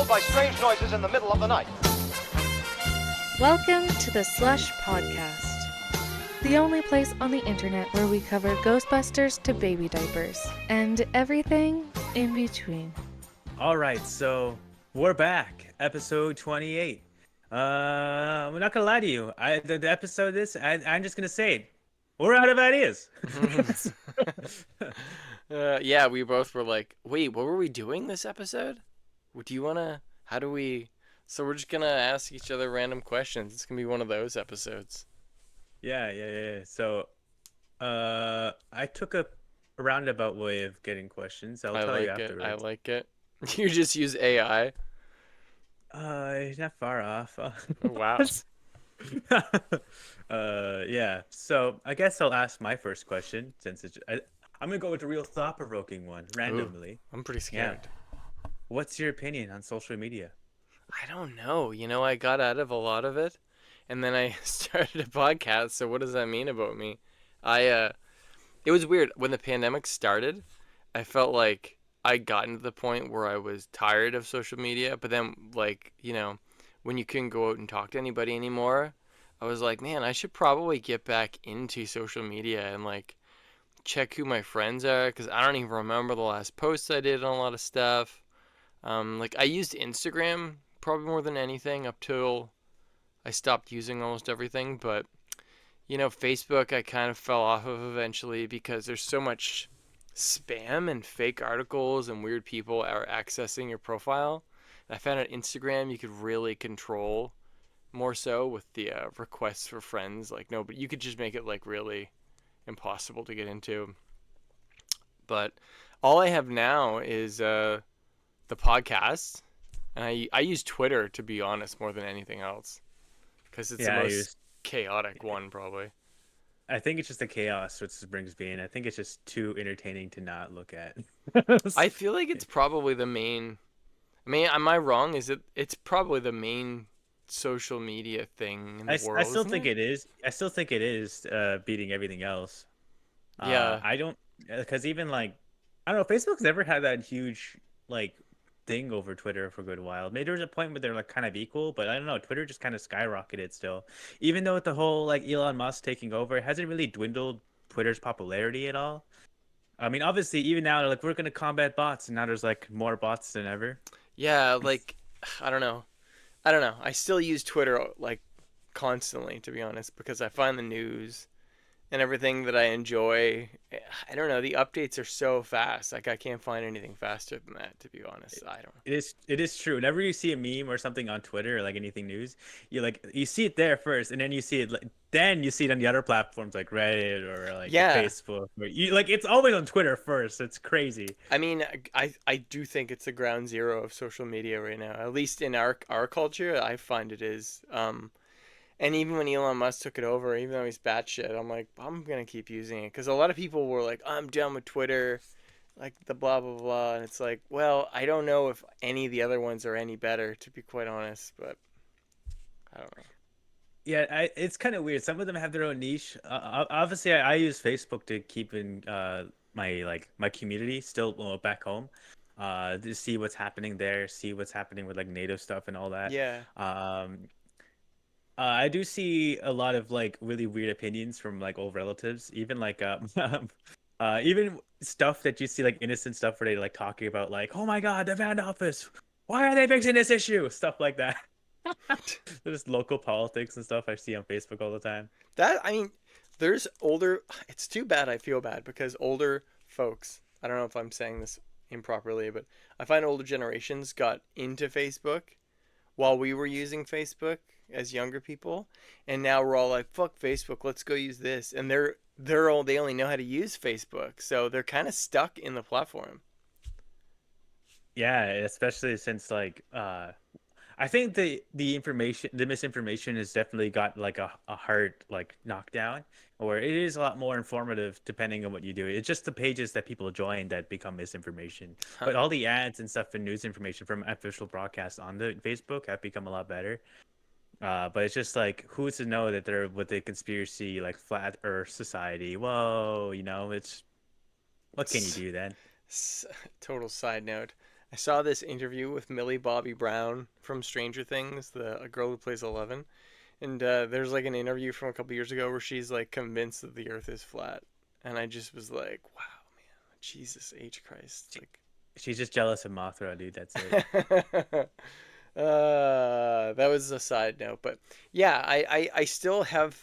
followed by strange noises in the middle of the night. Welcome to the Slush podcast, the only place on the internet where we cover Ghostbusters to baby diapers and everything in between. All right, so we're back, episode 28. I'm not gonna lie to you. The episode is. I'm just gonna say it. We're out of ideas. Yeah, we both were like, wait, what were we doing this episode? Do you wanna? How do we? So we're just gonna ask each other random questions. It's gonna be one of those episodes. Yeah. So, I took a roundabout way of getting questions. I'll tell you afterwards. I like it. You just use AI. Not far off. Oh, wow. Yeah. So I guess I'll ask my first question since I'm gonna go with a real thought-provoking one randomly. Ooh, I'm pretty scared. Yeah. What's your opinion on social media? I don't know. I got out of a lot of it, and then I started a podcast. So what does that mean about me? It was weird when the pandemic started. I felt like I gotten to the point where I was tired of social media, but then when you couldn't go out and talk to anybody anymore, I was like, man, I should probably get back into social media and check who my friends are, because I don't even remember the last posts I did on a lot of stuff. I used Instagram probably more than anything up till I stopped using almost everything, but Facebook I kind of fell off of eventually because there's so much spam and fake articles and weird people are accessing your profile. I found on Instagram you could really control more so with the requests for friends. But you could just make it really impossible to get into. But all I have now is the podcast, and I use Twitter, to be honest, more than anything else, because it's the most chaotic one probably. I think it's just the chaos which brings me in. I think it's just too entertaining to not look at. I feel like it's probably the main. I mean, am I wrong? It's probably the main social media thing in the world? I still think it is. I still think it is beating everything else. Yeah. I don't, because even I don't know. Facebook's never had that huge thing over Twitter for a good while. Maybe there was a point where they're kind of equal, but I don't know. Twitter just kind of skyrocketed still, even though with the whole Elon Musk taking over, it hasn't really dwindled Twitter's popularity at all. I mean, obviously, even now they're we're gonna combat bots, and now there's more bots than ever. Yeah, I don't know. I still use Twitter constantly, to be honest, because I find the news and everything that I enjoy. I don't know. The updates are so fast. I can't find anything faster than that, to be honest. I don't know. It is true. Whenever you see a meme or something on Twitter or anything news, you see it there first, and then you see it on the other platforms like Reddit or Facebook. Or it's always on Twitter first. It's crazy. I mean, I do think it's the ground zero of social media right now. At least in our culture, I find it is. And even when Elon Musk took it over, even though he's batshit, I'm I'm going to keep using it. Because a lot of people were like, I'm done with Twitter, the blah, blah, blah. And it's well, I don't know if any of the other ones are any better, to be quite honest. But I don't know. Yeah, it's kind of weird. Some of them have their own niche. Obviously, I use Facebook to keep in my community still back home. To see what's happening there, see what's happening with native stuff and all that. Yeah. I do see a lot of really weird opinions from old relatives, even even stuff that you see innocent stuff where they talking about oh my god, the van office, why are they fixing this issue, stuff like that. There's local politics and stuff I see on Facebook all the time. There's older. It's too bad. I feel bad because older folks. I don't know if I'm saying this improperly, but I find older generations got into Facebook while we were using Facebook as younger people, and now we're all fuck Facebook, let's go use this, and they only know how to use Facebook, so they're kind of stuck in the platform. Yeah, especially since I think the misinformation has definitely got a hard knockdown, or it is a lot more informative depending on what you do. It's just the pages that people join that become misinformation. But all the ads and stuff and news information from official broadcasts on the Facebook have become a lot better. But it's just who's to know that they're with a conspiracy flat Earth society? Whoa, it's what can you do then? Total side note. I saw this interview with Millie Bobby Brown from Stranger Things, a girl who plays Eleven, and there's like an interview from a couple years ago where she's like convinced that the Earth is flat, and I just was like, wow, man, Jesus H Christ, like. She's just jealous of Mothra, dude. That's it. That was a side note, but yeah, I still have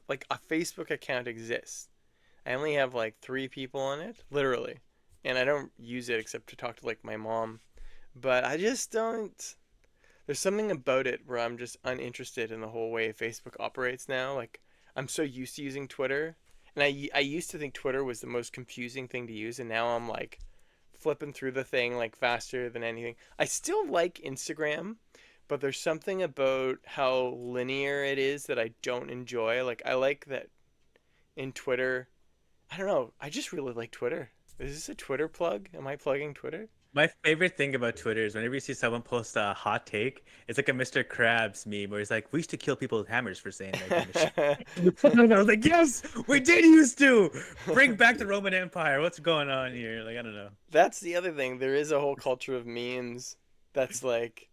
like a Facebook account exists. I only have like 3 people on it, literally, and I don't use it except to talk to like my mom. But I just don't. There's something about it where I'm just uninterested in the whole way Facebook operates now. Like I'm so used to using Twitter, and I used to think Twitter was the most confusing thing to use, and now I'm like flipping through the thing like faster than anything. I still like Instagram, but there's something about how linear it is that I don't enjoy. Like I like that in Twitter. I don't know. I just really like Twitter. Is this a Twitter plug? Am I plugging Twitter? My favorite thing about Twitter is whenever you see someone post a hot take, it's like a Mr. Krabs meme where he's like, "We used to kill people with hammers for saying that kind of shit." And I was like, "Yes, we did used to bring back the Roman Empire. What's going on here?" Like, I don't know. That's the other thing. There is a whole culture of memes that's like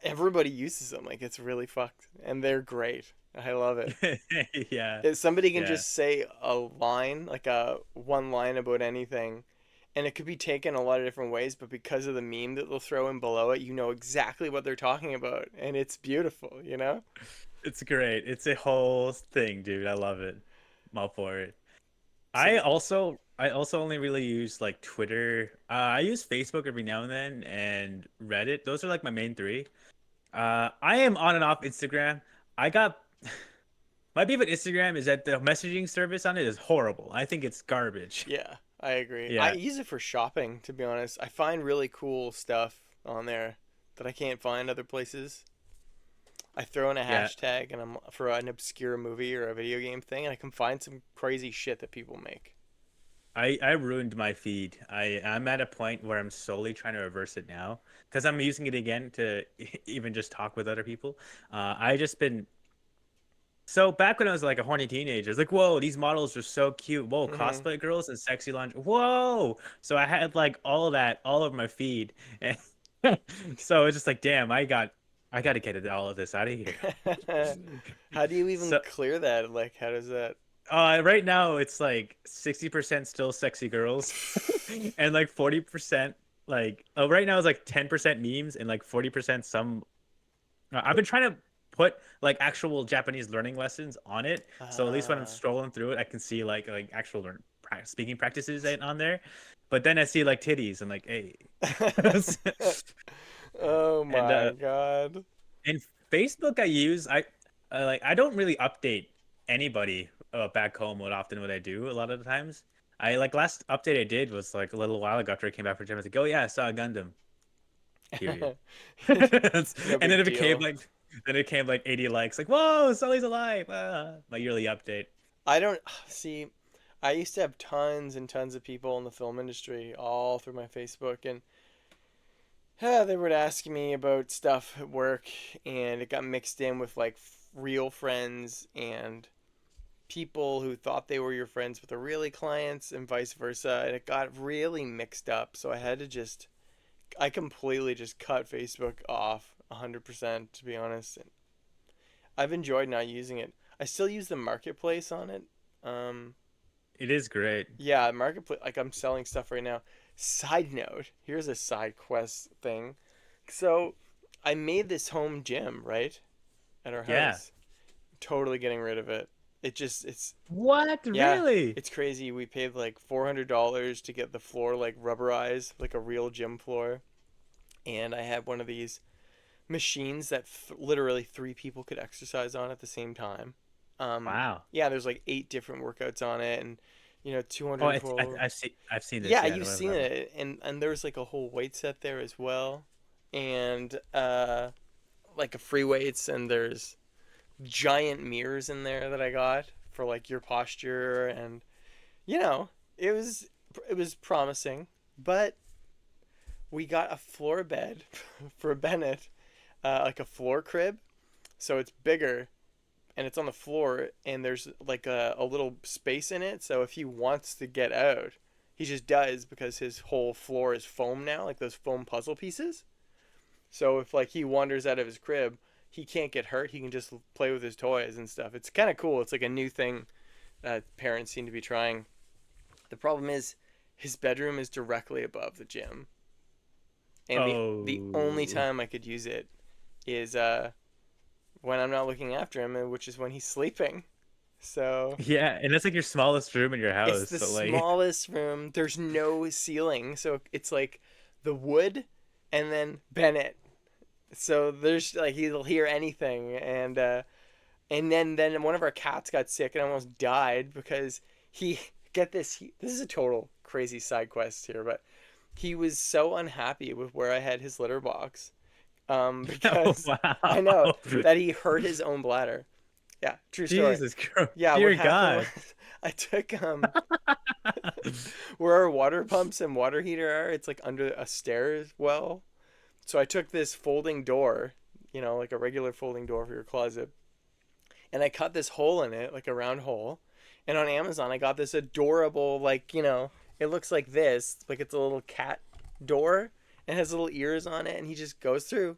everybody uses them. Like it's really fucked, and they're great. I love it. Yeah, If somebody can yeah. just say a line, like a one line about anything, and it could be taken a lot of different ways, but because of the meme that they'll throw in below it, you know exactly what they're talking about, and it's beautiful, you know? It's great. It's a whole thing, dude. I love it. I'm all for it. So, I also only really use like Twitter. I use Facebook every now and then, and Reddit. Those are like my main 3. I am on and off Instagram. I got my beef with Instagram is that the messaging service on it is horrible. I think it's garbage. yeah, I agree. I Yeah, use it for shopping, to be honest. I find really cool stuff on there that I can't find other places. I throw in a yeah. hashtag and I'm for an obscure movie or a video game thing, and I can find some crazy shit that people make. I ruined my feed. I'm at a point where I'm slowly trying to reverse it now because I'm using it again to even just talk with other people. I just been So back when I was like a horny teenager, it's like, whoa, these models are so cute. Whoa, Hmm. cosplay girls and sexy lingerie. Whoa. So I had like all of that all over my feed. And so it's just like, damn, I gotta get all of this out of here. How do you even So clear that? Like, how does that? right now it's like 60% still sexy girls and like 40% like right now it's like 10% memes and like 40% some I've been trying to put like actual Japanese learning lessons on it, so at least when I'm Uh, strolling through it, I can see like actual speaking practices on there. But then I see like titties and like, hey, oh and my god. in Facebook I use I don't really update anybody back home often what I do a lot of the times. I like last update I did was like a little while ago after I came back from Japan. I was like, oh yeah, I saw a Gundam. Period. No And then big it became deal. like 80 likes, like, whoa, Sully's alive. My yearly update. I don't see. I used to have tons and tons of people in the film industry all through my Facebook, and they would ask me about stuff at work, and it got mixed in with like real friends and people who thought they were your friends but they're really clients, and vice versa, and it got really mixed up. So I completely just cut Facebook off 100%, to be honest. And I've enjoyed not using it. I still use the marketplace on it. Um, It is great. yeah, marketplace. Like I'm selling stuff right now. Side note: here's a side quest thing. So, I made this home gym right at our Yeah. house. Totally getting rid of it. It's What? yeah, Really? it's crazy. We paid like $400 to get the floor like rubberized, like a real gym floor. And I had one of these machines that literally 3 people could exercise on at the same time. Wow. Yeah, there's like 8 different workouts on it, and Oh, 212. I've seen this. Yeah, Yeah. you've seen it, and there's like a whole weight set there as well, and like a free weights, and there's giant mirrors in there that I got for like your posture, and you know, it was promising, but we got a floor bed for Bennett, like a floor crib, so it's bigger and it's on the floor and there's like a little space in it, so if he wants to get out He just does because his whole floor is foam now, like those foam puzzle pieces. So if like he wanders out of his crib, he can't get hurt. He can just play with his toys and stuff. It's kind of cool. It's like a new thing that parents seem to be trying. The problem is his bedroom is directly above the gym. And the only time I could use it is when I'm not looking after him, which is when he's sleeping. So Yeah, and that's like your smallest room in your house. it's the So like, smallest room. There's no ceiling, so it's like the wood and then Bennett. So there's like he'll hear anything, and then one of our cats got sick and almost died because this is a total crazy side quest here, but he was so unhappy with where I had his litter box, because wow. I know that he hurt his own bladder. Yeah, true story. Jesus Christ. Yeah, Dear what happened God. was I took where our water pumps and water heater are, it's like under a stairs well. So I took this folding door, like a regular folding door for your closet, and I cut this hole in it, like a round hole. And on Amazon, I got this adorable, like, it looks like this, like it's a little cat door and has little ears on it, and he just goes through.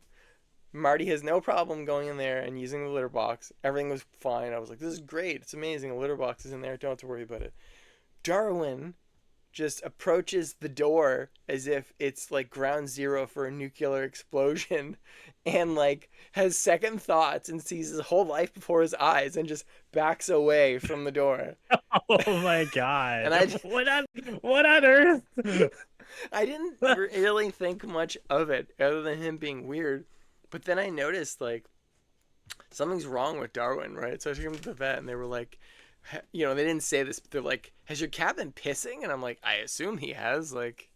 Marty has no problem going in there and using the litter box. Everything was fine. I was like, this is great. It's amazing. The litter box is in there. Don't have to worry about it. Darwin just approaches the door as if it's like ground zero for a nuclear explosion, and like has second thoughts and sees his whole life before his eyes and just backs away from the door. Oh my God. And what on earth? I didn't really think much of it other than him being weird. But then I noticed, like, something's wrong with Darwin, right? So I took him to the vet, and they were like, they didn't say this, but they're like, has your cat been pissing? And I'm like, I assume he has, like.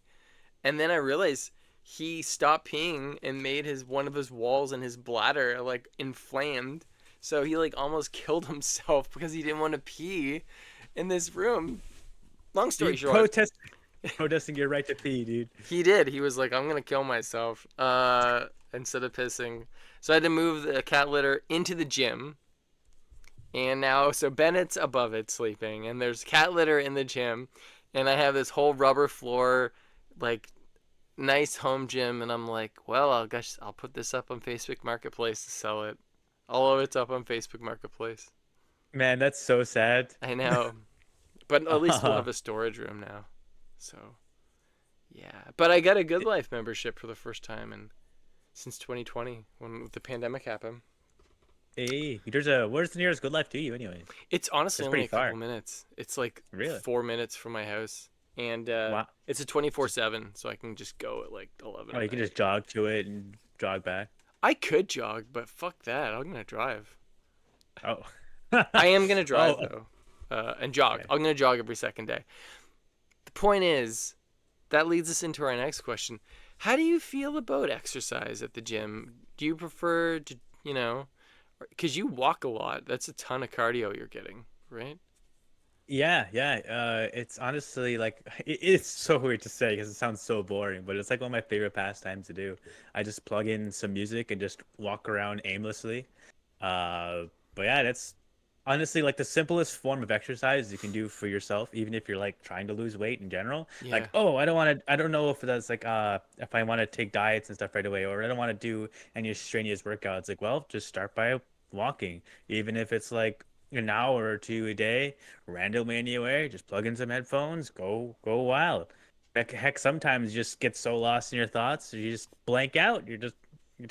And then I realized he stopped peeing and made one of his walls in his bladder, like, inflamed. So he, like, almost killed himself because he didn't want to pee in this room. Long story short. Protesting your right to pee, dude. He did. He was like, I'm going to kill myself instead of pissing. So I had to move the cat litter into the gym. And now, so Bennett's above it sleeping. And there's cat litter in the gym. And I have this whole rubber floor, like, nice home gym. And I'm like, well, I guess I'll put this up on Facebook Marketplace to sell it. All of it's up on Facebook Marketplace. Man, that's so sad. I know. But at least we'll have a storage room now. So, yeah. But I got a Good Life membership for the first time since 2020 when the pandemic happened. Hey, where's the nearest Good Life to you anyway? It's honestly only a couple far. minutes. It's like Really? 4 minutes from my house. And Wow. it's a 24/7, so I can just go at like 11. Oh, you can just jog to it and jog back. I could jog, but fuck that. I'm going to drive. Oh. I am going to drive, Oh. though, and jog. Okay. I'm going to jog every second day. The point is, that leads us into our next question. How do you feel about exercise at the gym? Do you prefer to, because you walk a lot. That's a ton of cardio you're getting, right? Yeah. It's honestly like it's so weird to say because it sounds so boring, but it's like one of my favorite pastimes to do. I just plug in some music and just walk around aimlessly. But yeah, that's honestly like the simplest form of exercise you can do for yourself, even if you're like trying to lose weight in general. Yeah. Like, oh, I don't know if that's like if I want to take diets and stuff right away, or I don't want to do any strenuous workouts. Like, well, just start by walking, even if it's like an hour or two a day, randomly anywhere. Just plug in some headphones, go wild. Heck, sometimes you just get so lost in your thoughts, you just blank out. You just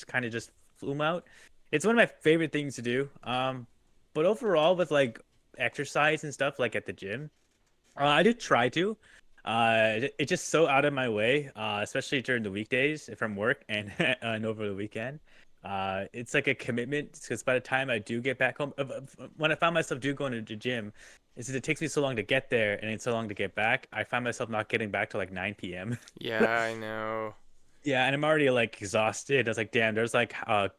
kind of just flume out. It's one of my favorite things to do. But overall, with like exercise and stuff, like at the gym, I do try to. It's just so out of my way, especially during the weekdays from work and and over the weekend. It's like a commitment because by the time I do get back home, when I find myself going to the gym, it takes me so long to get there and it's so long to get back. I find myself not getting back till like 9 p.m. Yeah, I know. Yeah, and I'm already like exhausted. I was like, damn, there's like a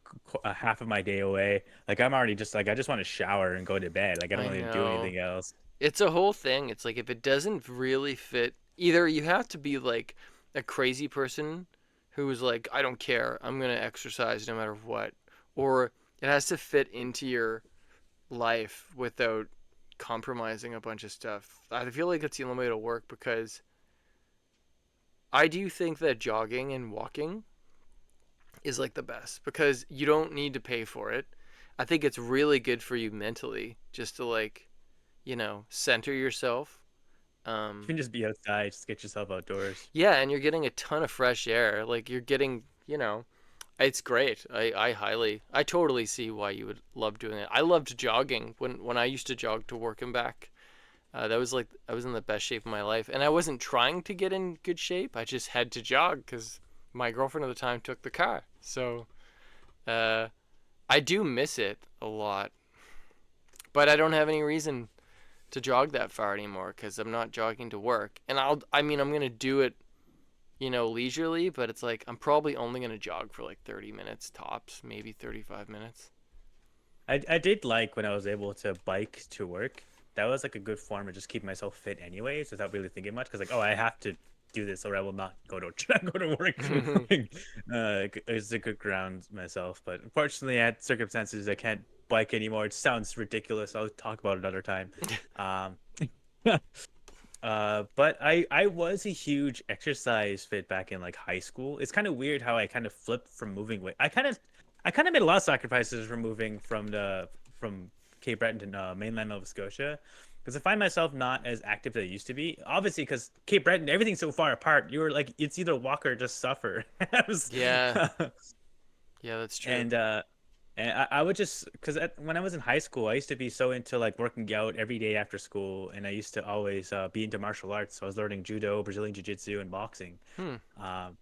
half of my day away. Like I'm already just like I just want to shower and go to bed. Like I don't I want to do know. anything else. It's a whole thing. It's like if it doesn't really fit, either you have to be like a crazy person who is like, I don't care, I'm going to exercise no matter what, or it has to fit into your life without compromising a bunch of stuff. I feel like it's the only way to work because I do think that jogging and walking is like the best because you don't need to pay for it. I think it's really good for you mentally just to like, center yourself. You can just be outside, just get yourself outdoors. Yeah, and you're getting a ton of fresh air. Like you're getting, it's great. I totally see why you would love doing it. I loved jogging when I used to jog to work and back. That was like I was in the best shape of my life, and I wasn't trying to get in good shape. I just had to jog because my girlfriend at the time took the car. So, I do miss it a lot, but I don't have any reason to jog that far anymore because I'm not jogging to work. And I'm gonna do it, leisurely, but it's like I'm probably only gonna jog for like 30 minutes tops, maybe 35 minutes. I did like when I was able to bike to work. That was like a good form of just keeping myself fit anyways without really thinking much. Because like, oh, I have to do this or I will not go to go to work. It's a good ground myself. But unfortunately, at circumstances, I can't bike anymore. It sounds ridiculous. I'll talk about it another time. But I was a huge exercise fit back in like high school. It's kind of weird how I kind of flipped from moving weight. I kind of made a lot of sacrifices from moving from Cape Breton to mainland Nova Scotia, because I find myself not as active as I used to be. Obviously, because Cape Breton, everything's so far apart. You were like, it's either walk or just suffer. Yeah, yeah, that's true. And I would just because when I was in high school, I used to be so into like working out every day after school, and I used to always be into martial arts. So I was learning judo, Brazilian jiu-jitsu, and boxing. Um,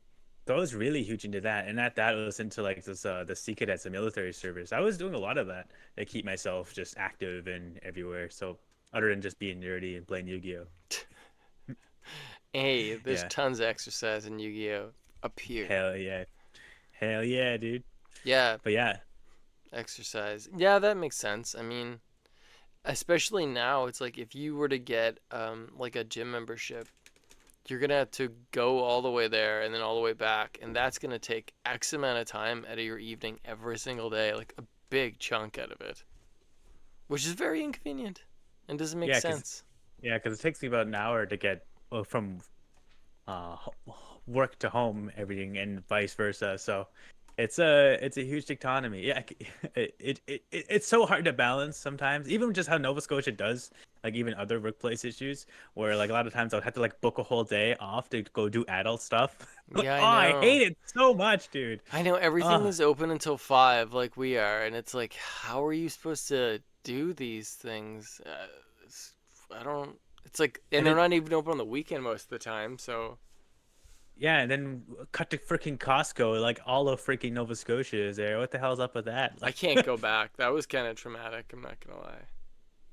so I was really huge into that, and at that I was into like this the sea cadets, the military service. I was doing a lot of that to keep myself just active and everywhere. So other than just being nerdy and playing Yu-Gi-Oh. Hey, there's Yeah, tons of exercise in Yu-Gi-Oh up here. hell yeah, dude. Yeah, But yeah, exercise. Yeah, that makes sense. I mean, especially now, it's like if you were to get like a gym membership, you're gonna have to go all the way there and then all the way back, and that's gonna take X amount of time out of your evening every single day, like a big chunk out of it, which is very inconvenient and doesn't make yeah, sense. because it takes me about an hour to get from work to home, everything, and vice versa. So it's a huge dichotomy. Yeah, it's so hard to balance sometimes. Even just how Nova Scotia does, like even other workplace issues, where like a lot of times I'll have to like book a whole day off to go do adult stuff. Like, Yeah, oh, I I know. hate it so much, dude. I know everything Oh, is open until 5, like we are, and it's like, how are you supposed to do these things? I don't. It's like, and and they're then not even open on the weekend most of the time. So yeah, and then cut to freaking Costco. Like all of freaking Nova Scotia is there. What the hell's up with that? I Like, can't go back. That was kind of traumatic. I'm not gonna lie.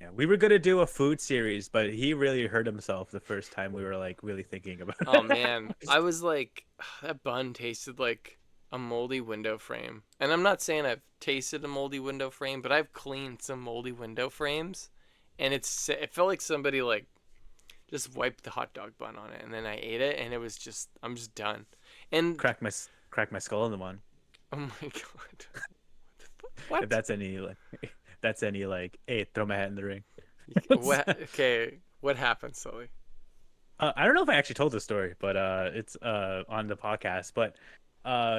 yeah, we were gonna do a food series, but he really hurt himself the first time we were like really thinking about Oh it. man, I was like, that bun tasted like a moldy window frame. And I'm not saying I've tasted a moldy window frame, but I've cleaned some moldy window frames, and it felt like somebody like just wiped the hot dog bun on it, and then I ate it, and it was just I'm just done. And Crack my skull in the one. oh my god, If what? that's any like that's any like, hey, throw my hat in the ring. What? Okay, what happened, Sully? I don't know if I actually told this story, but it's on the podcast. But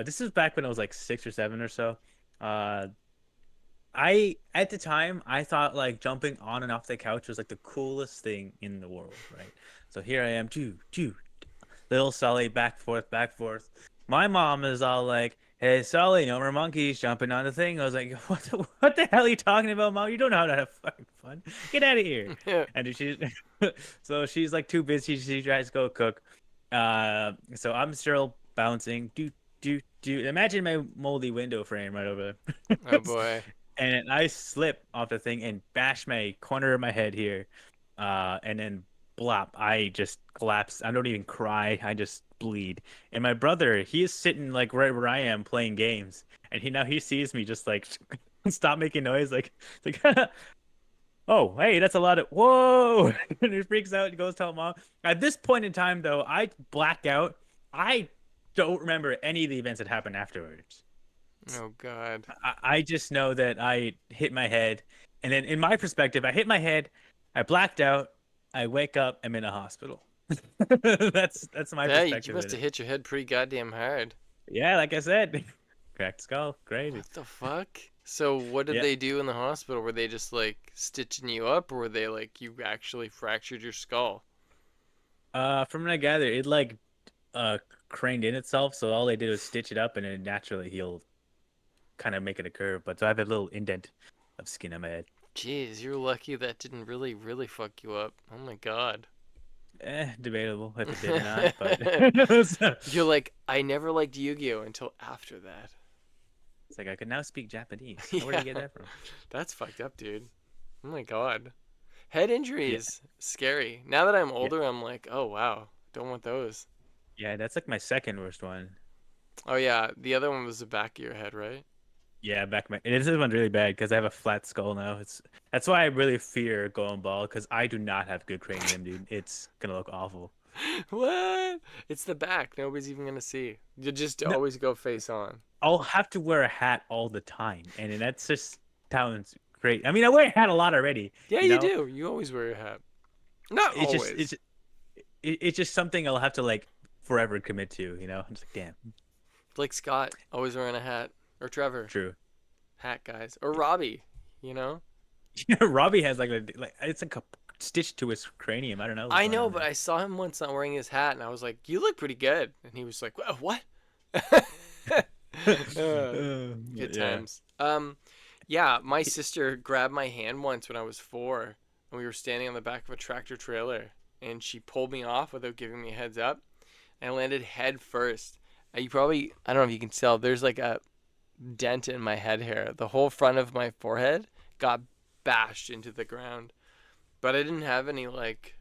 this is back when I was like 6 or 7 or so. Uh, I at the time I thought like jumping on and off the couch was like the coolest thing in the world, right? So here I am, little Sully, back forth, back forth. My mom is all like, "Hey, Sully, no more monkeys jumping on the thing." I was like, what the hell are you talking about, Mom? You don't know how to have fucking fun. Get out of here." And she's so she's like too busy. She tries to go cook. So I'm still bouncing. Do. Imagine my moldy window frame right over Oh there. boy. And I slip off the thing and bash my corner of my head here. And then blop, I just collapse. I don't even cry. I just bleed. And my brother, he is sitting like right where I am playing games. And he sees me just like stop making noise, like oh, hey, that's a lot of whoa. And he freaks out and goes tell mom. At this point in time though, I black out. I don't remember any of the events that happened afterwards. Oh god. I just know that I hit my head, and then in my perspective, I hit my head, I blacked out, I wake up, I'm in a hospital. That's my Yeah, you perspective must of have it. hit your head pretty goddamn hard. Yeah, like I said, cracked skull, crazy. What the fuck? So what did Yeah. they do in the hospital? Were they just like stitching you up, or were they like you actually fractured your skull? From what I gather, it like uh craned in itself, so all they did was stitch it up, and it naturally healed, kind of make it a curve. But so I have a little indent of skin on my head. Jeez, you're lucky that didn't really, really fuck you up. Oh my god. Debatable if it did or not, but so, You're like, I never liked Yu-Gi-Oh until after that. it's like I could now speak Japanese. Where did Yeah, you get that from? that's fucked up, dude. Oh my god. Head Yeah, injuries, scary. Now that I'm yeah, older, I'm like, oh wow, don't want those. yeah. That's like my second worst one. Oh yeah, the other one was the back of your head, right? Yeah, back my. This one's really bad because I have a flat skull now. That's why I really fear going bald because I do not have good cranium, dude. It's gonna look awful. What? It's the back. Nobody's even gonna see. You just No, always go face on. I'll have to wear a hat all the time, and then that's just sounds great. I mean, I wear a hat a lot already, Yeah, you you know. do. You always wear your hat. Not It's just always. it's just something I'll have to like forever commit to, you know. I'm just like, damn, Like Scott, always wearing a hat. Or Trevor, true. hat guys. Or Robbie, you know? Robbie has like it's like a stitch to his cranium. I don't know what's I going know, on but there. I saw him once not wearing his hat, and I was like, "You look pretty good." And he was like, "What?" Uh, good Yeah. times. Yeah, my sister grabbed my hand once when I was 4, and we were standing on the back of a tractor trailer, and she pulled me off without giving me a heads up, and I landed head first. You probably, I don't know if you can tell, there's like a dent in my head hair. The whole front of my forehead got bashed into the ground, but I didn't have any like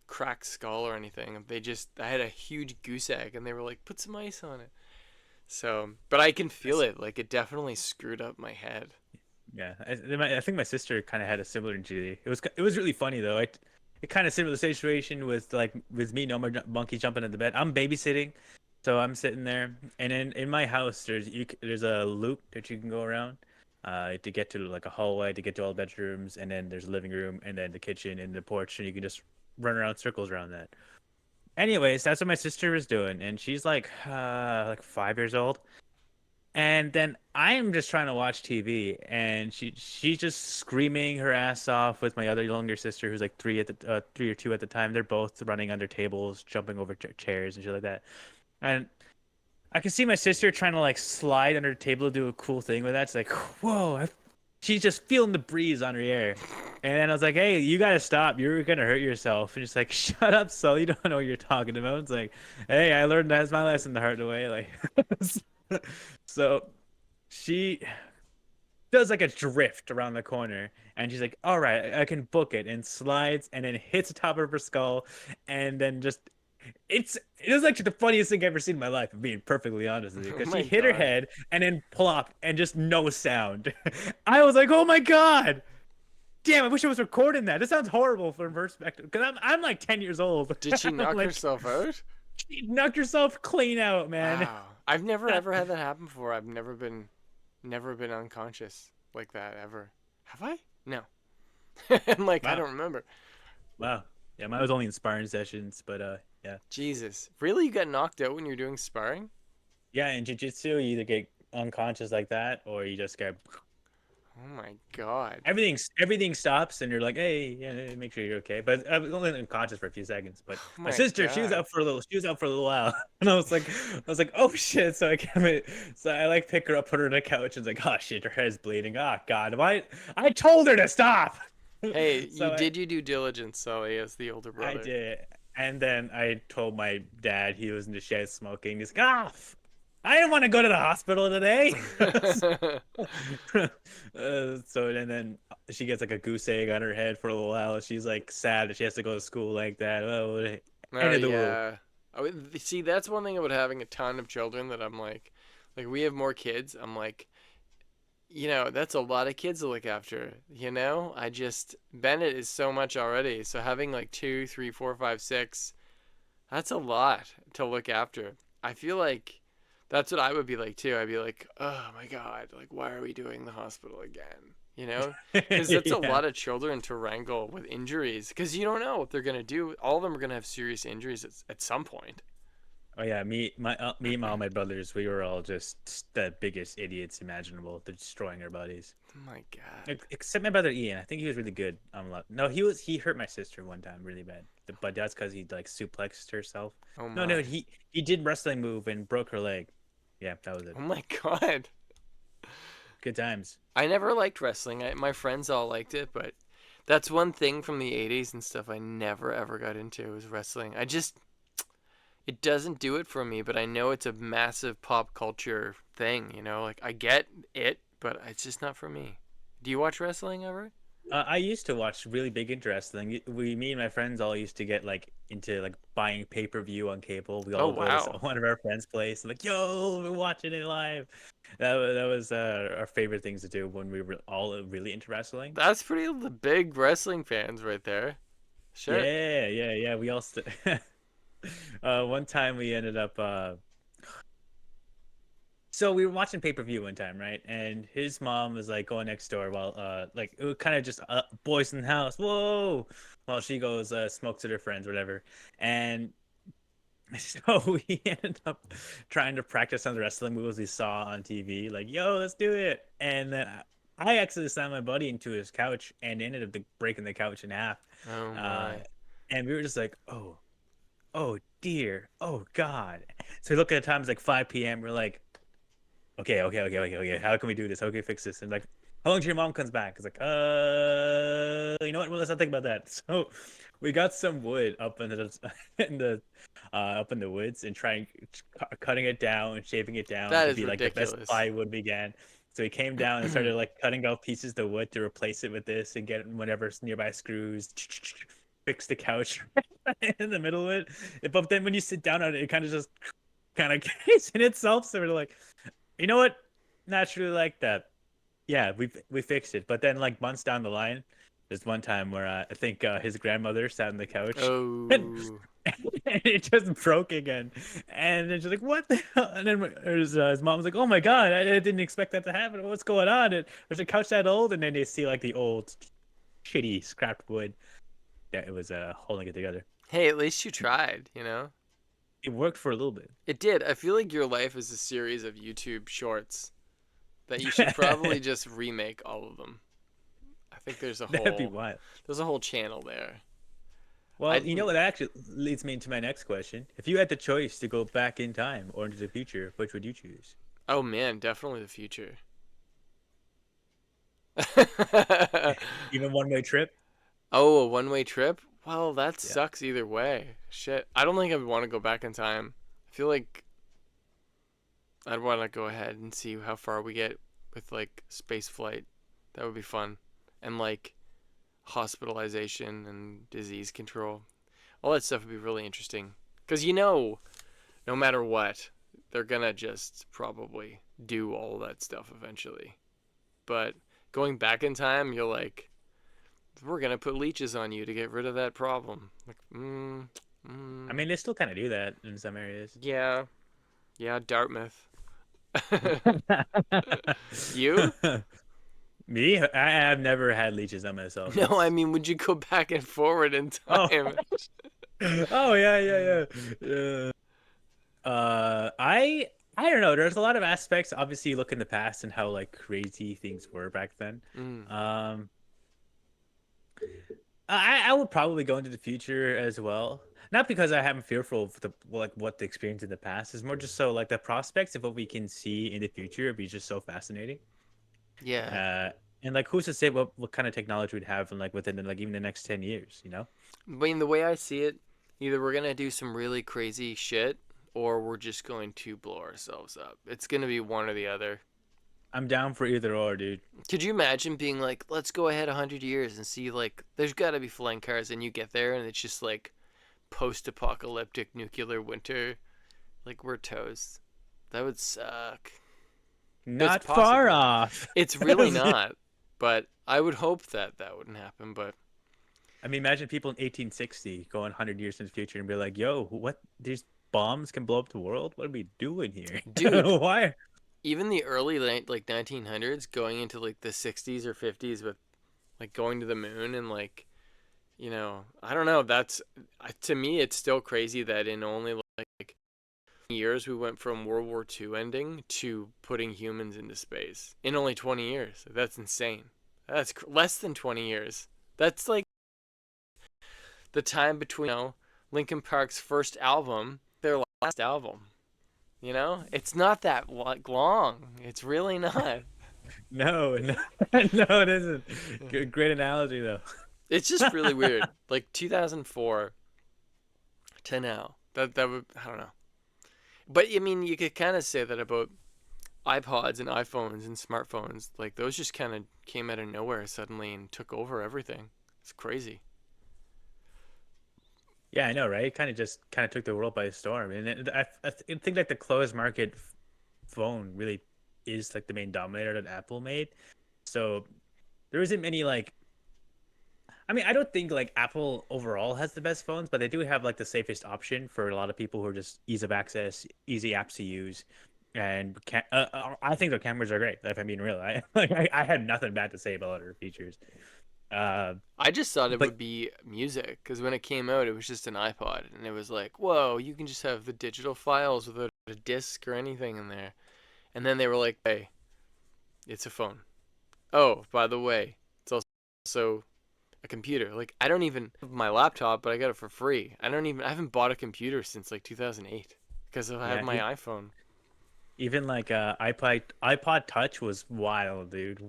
cracked skull or anything. I had a huge goose egg, and they were like, put some ice on it. So, but I can feel it. Like it definitely screwed up my head. Yeah, I think my sister kind of had a similar injury. It was really funny though. It kind of similar situation with like with me, no more monkey jumping in the bed. I'm babysitting, so I'm sitting there, and in my house there's a loop that you can go around, to get to like a hallway to get to all the bedrooms, and then there's a living room, and then the kitchen and the porch, and you can just run around circles around that. Anyways, that's what my sister was doing, and she's like 5 years old. And then I'm just trying to watch TV, and she's just screaming her ass off with my other younger sister, who's like 3 or 2 at the time. They're both running under tables, jumping over chairs and shit like that. And I can see my sister trying to like slide under the table to do a cool thing with that. It's like, whoa! She's just feeling the breeze on her hair. And then I was like, hey, you gotta stop. You're gonna hurt yourself. And she's like, shut up, Sully. You don't know what you're talking about. It's like, hey, I learned that's my lesson the hard way. Like, so she does like a drift around the corner, and she's like, all right, I can book it, and slides and then hits the top of her skull, and then just it was like the funniest thing I've ever seen in my life, being perfectly honest with you, Oh because my she hit her god. head and then plop and just no sound. I was like, oh my god. Damn, I wish I was recording that. This sounds horrible from perspective, because I'm like 10 years old. Did she knock Like, herself out? she knocked herself clean out, man. Wow. I've never ever had that happen before. I've never been unconscious like that ever. Have I? No. I'm like, I Wow. don't remember. Wow. Yeah, mine was only in sparring sessions, but yeah. Jesus. Really? You got knocked out when you're doing sparring? Yeah, in jiu-jitsu, you either get unconscious like that, or you just get Oh my god. everything stops, and you're like, hey, yeah, make sure you're okay. But I was only unconscious for a few seconds. But Oh my my sister, god. she was out for a little while, and I was like, oh shit. So I like pick her up, put her on the couch, and it's like, oh shit, her head's bleeding. Oh god, I told her to stop. Hey, So you did your due diligence, Sully, as the older I brother. did. And then I told my dad, he was in the shed smoking. He's like, ah, I didn't want to go to the hospital today. So and then she gets like a goose egg on her head for a little while. She's like sad that she has to go to school like that. Oh, Oh end of the world. yeah. See, that's one thing about having a ton of children that I'm like we have more kids. I'm like, that's a lot of kids to look after. Bennett is so much already. So having like 2, 3, 4, 5, 6, that's a lot to look after. I feel like that's what I would be like too. I'd be like, oh my god, like why are we doing the hospital again? you know, because that's a Yeah. lot of children to wrangle with injuries. Because you don't know what they're gonna do. All of them are gonna have serious injuries at some point. Oh yeah, me and all my brothers, we were all just the biggest idiots imaginable. They're destroying our bodies. Oh my god. Except my brother Ian. I think he was really good. No, he hurt my sister one time really bad. But that's because he like suplexed herself. Oh No, my. no, he did wrestling move and broke her leg. Yeah, that was it. Oh my god. Good times. I never liked wrestling. My friends all liked it, but that's one thing from the 80s and stuff I never ever got into was wrestling. It doesn't do it for me, but I know it's a massive pop culture thing, you know? Like I get it, but it's just not for me. Do you watch wrestling ever? I used to watch really big into wrestling. Me and my friends all used to get like into like buying pay-per-view on cable. We all Oh go to wow. one of our friends' place, like, yo, we're watching it live. That was our favorite things to do when we were all really into wrestling. That's pretty the big wrestling fans right there. Shit. Yeah. We all one time we ended up so we were watching pay-per-view one time, right? And his mom was like going next door while like it was kind of just boys in the house, whoa, while she goes smokes with her friends, whatever. And so we ended up trying to practice some of the wrestling moves we saw on TV, like, yo, let's do it. And then I actually slammed my buddy into his couch and ended up breaking the couch in half. Oh Uh, my. and we were just like, oh dear, oh God. So we look at the time, it's like 5 p.m. We're like, okay. How can we do this? How can we fix this? And like, how long till your mom comes back? It's like, you know what? Well, let's not think about that. So we got some wood up in the up in the woods and cutting it down and shaping it down That to is be like the best ridiculous. plywood we can. So we came down and started like cutting out pieces of wood to replace it with this and get whatever nearby screws. Fix the couch in the middle of it. But then when you sit down on it, it kind of just kind of case in itself. So we're like, you know what? Naturally like that. Yeah, we fixed it. But then like months down the line, there's one time where I think his grandmother sat on the couch Oh. and it just broke again. And then she's like, what the hell? And then his mom was like, oh my God, I didn't expect that to happen. What's going on? And there's a couch that old. And then they see like the old shitty scrapped wood that it was holding it together. Hey, at least you tried, you know? It worked for a little bit. It did. I feel like your life is a series of YouTube shorts that you should probably just remake all of them. I think That'd be wild. there's a whole channel there. Well, you know what actually leads me into my next question. If you had the choice to go back in time or into the future, which would you choose? Oh man, definitely the future. Even one-way trip? Oh, a one-way trip? Well, that Yeah. sucks either way. Shit. I don't think I would want to go back in time. I feel like I'd want to go ahead and see how far we get with like space flight. That would be fun. And like hospitalization and disease control. All that stuff would be really interesting. Because no matter what, they're going to just probably do all that stuff eventually. But going back in time, you're like, we're going to put leeches on you to get rid of that problem. Like, I mean, they still kind of do that in some areas. yeah. Yeah, Dartmouth. You? Me? I have never had leeches on myself. No, I mean, would you go back and forward in Oh. time? Oh yeah. I don't know. There's a lot of aspects. Obviously, you look in the past and how like crazy things were back then. I would probably go into the future as well. Not because I am fearful of what the experience in the past is, more just so like the prospects of what we can see in the future would be just so fascinating. Yeah. And like who's to say what kind of technology we'd have in like within like even the next 10 years, you know? I mean, the way I see it, either we're going to do some really crazy shit or we're just going to blow ourselves up. It's going to be one or the other. I'm down for either or, dude. Could you imagine being like, let's go ahead 100 years and see, like, there's got to be flying cars, and you get there and it's just like post-apocalyptic nuclear winter. Like, we're toast. That would suck. Not possible. far off. It's really not. But I would hope that wouldn't happen. But I mean, imagine people in 1860 going 100 years in the future and be like, yo, what? These bombs can blow up the world? What are we doing here? Dude. Why? Even the early like 1900s, going into like the 60s or 50s with like going to the moon and like, I don't know. That's to me, it's still crazy that in only like years we went from World War II ending to putting humans into space in only 20 years. That's insane. That's less than 20 years. That's like the time between Linkin Park's first album, their last album. It's not that long. It's really not. No, no, no, it isn't. Great analogy though. It's just really weird. Like 2004 to now. That would, I don't know. But I mean, you could kind of say that about iPods and iPhones and smartphones. Like those just kind of came out of nowhere suddenly and took over everything. It's crazy. Yeah, I know, right? It kind of took the world by storm, and I think like the closed market phone really is like the main dominator that Apple made. So there isn't many like. I mean, I don't think like Apple overall has the best phones, but they do have like the safest option for a lot of people who are just ease of access, easy apps to use, and I think the cameras are great. If I'm being real, I had nothing bad to say about their features. Uh, I just thought it but would be music because when it came out, it was just an iPod, and it was like, whoa, you can just have the digital files without a disc or anything in there. And then they were like, hey, it's a phone. Oh, by the way, it's also a computer. Like, I don't even have my laptop, but I got it for free. I haven't bought a computer since like 2008 because I have yeah, my iPhone. even like iPod Touch was wild, dude.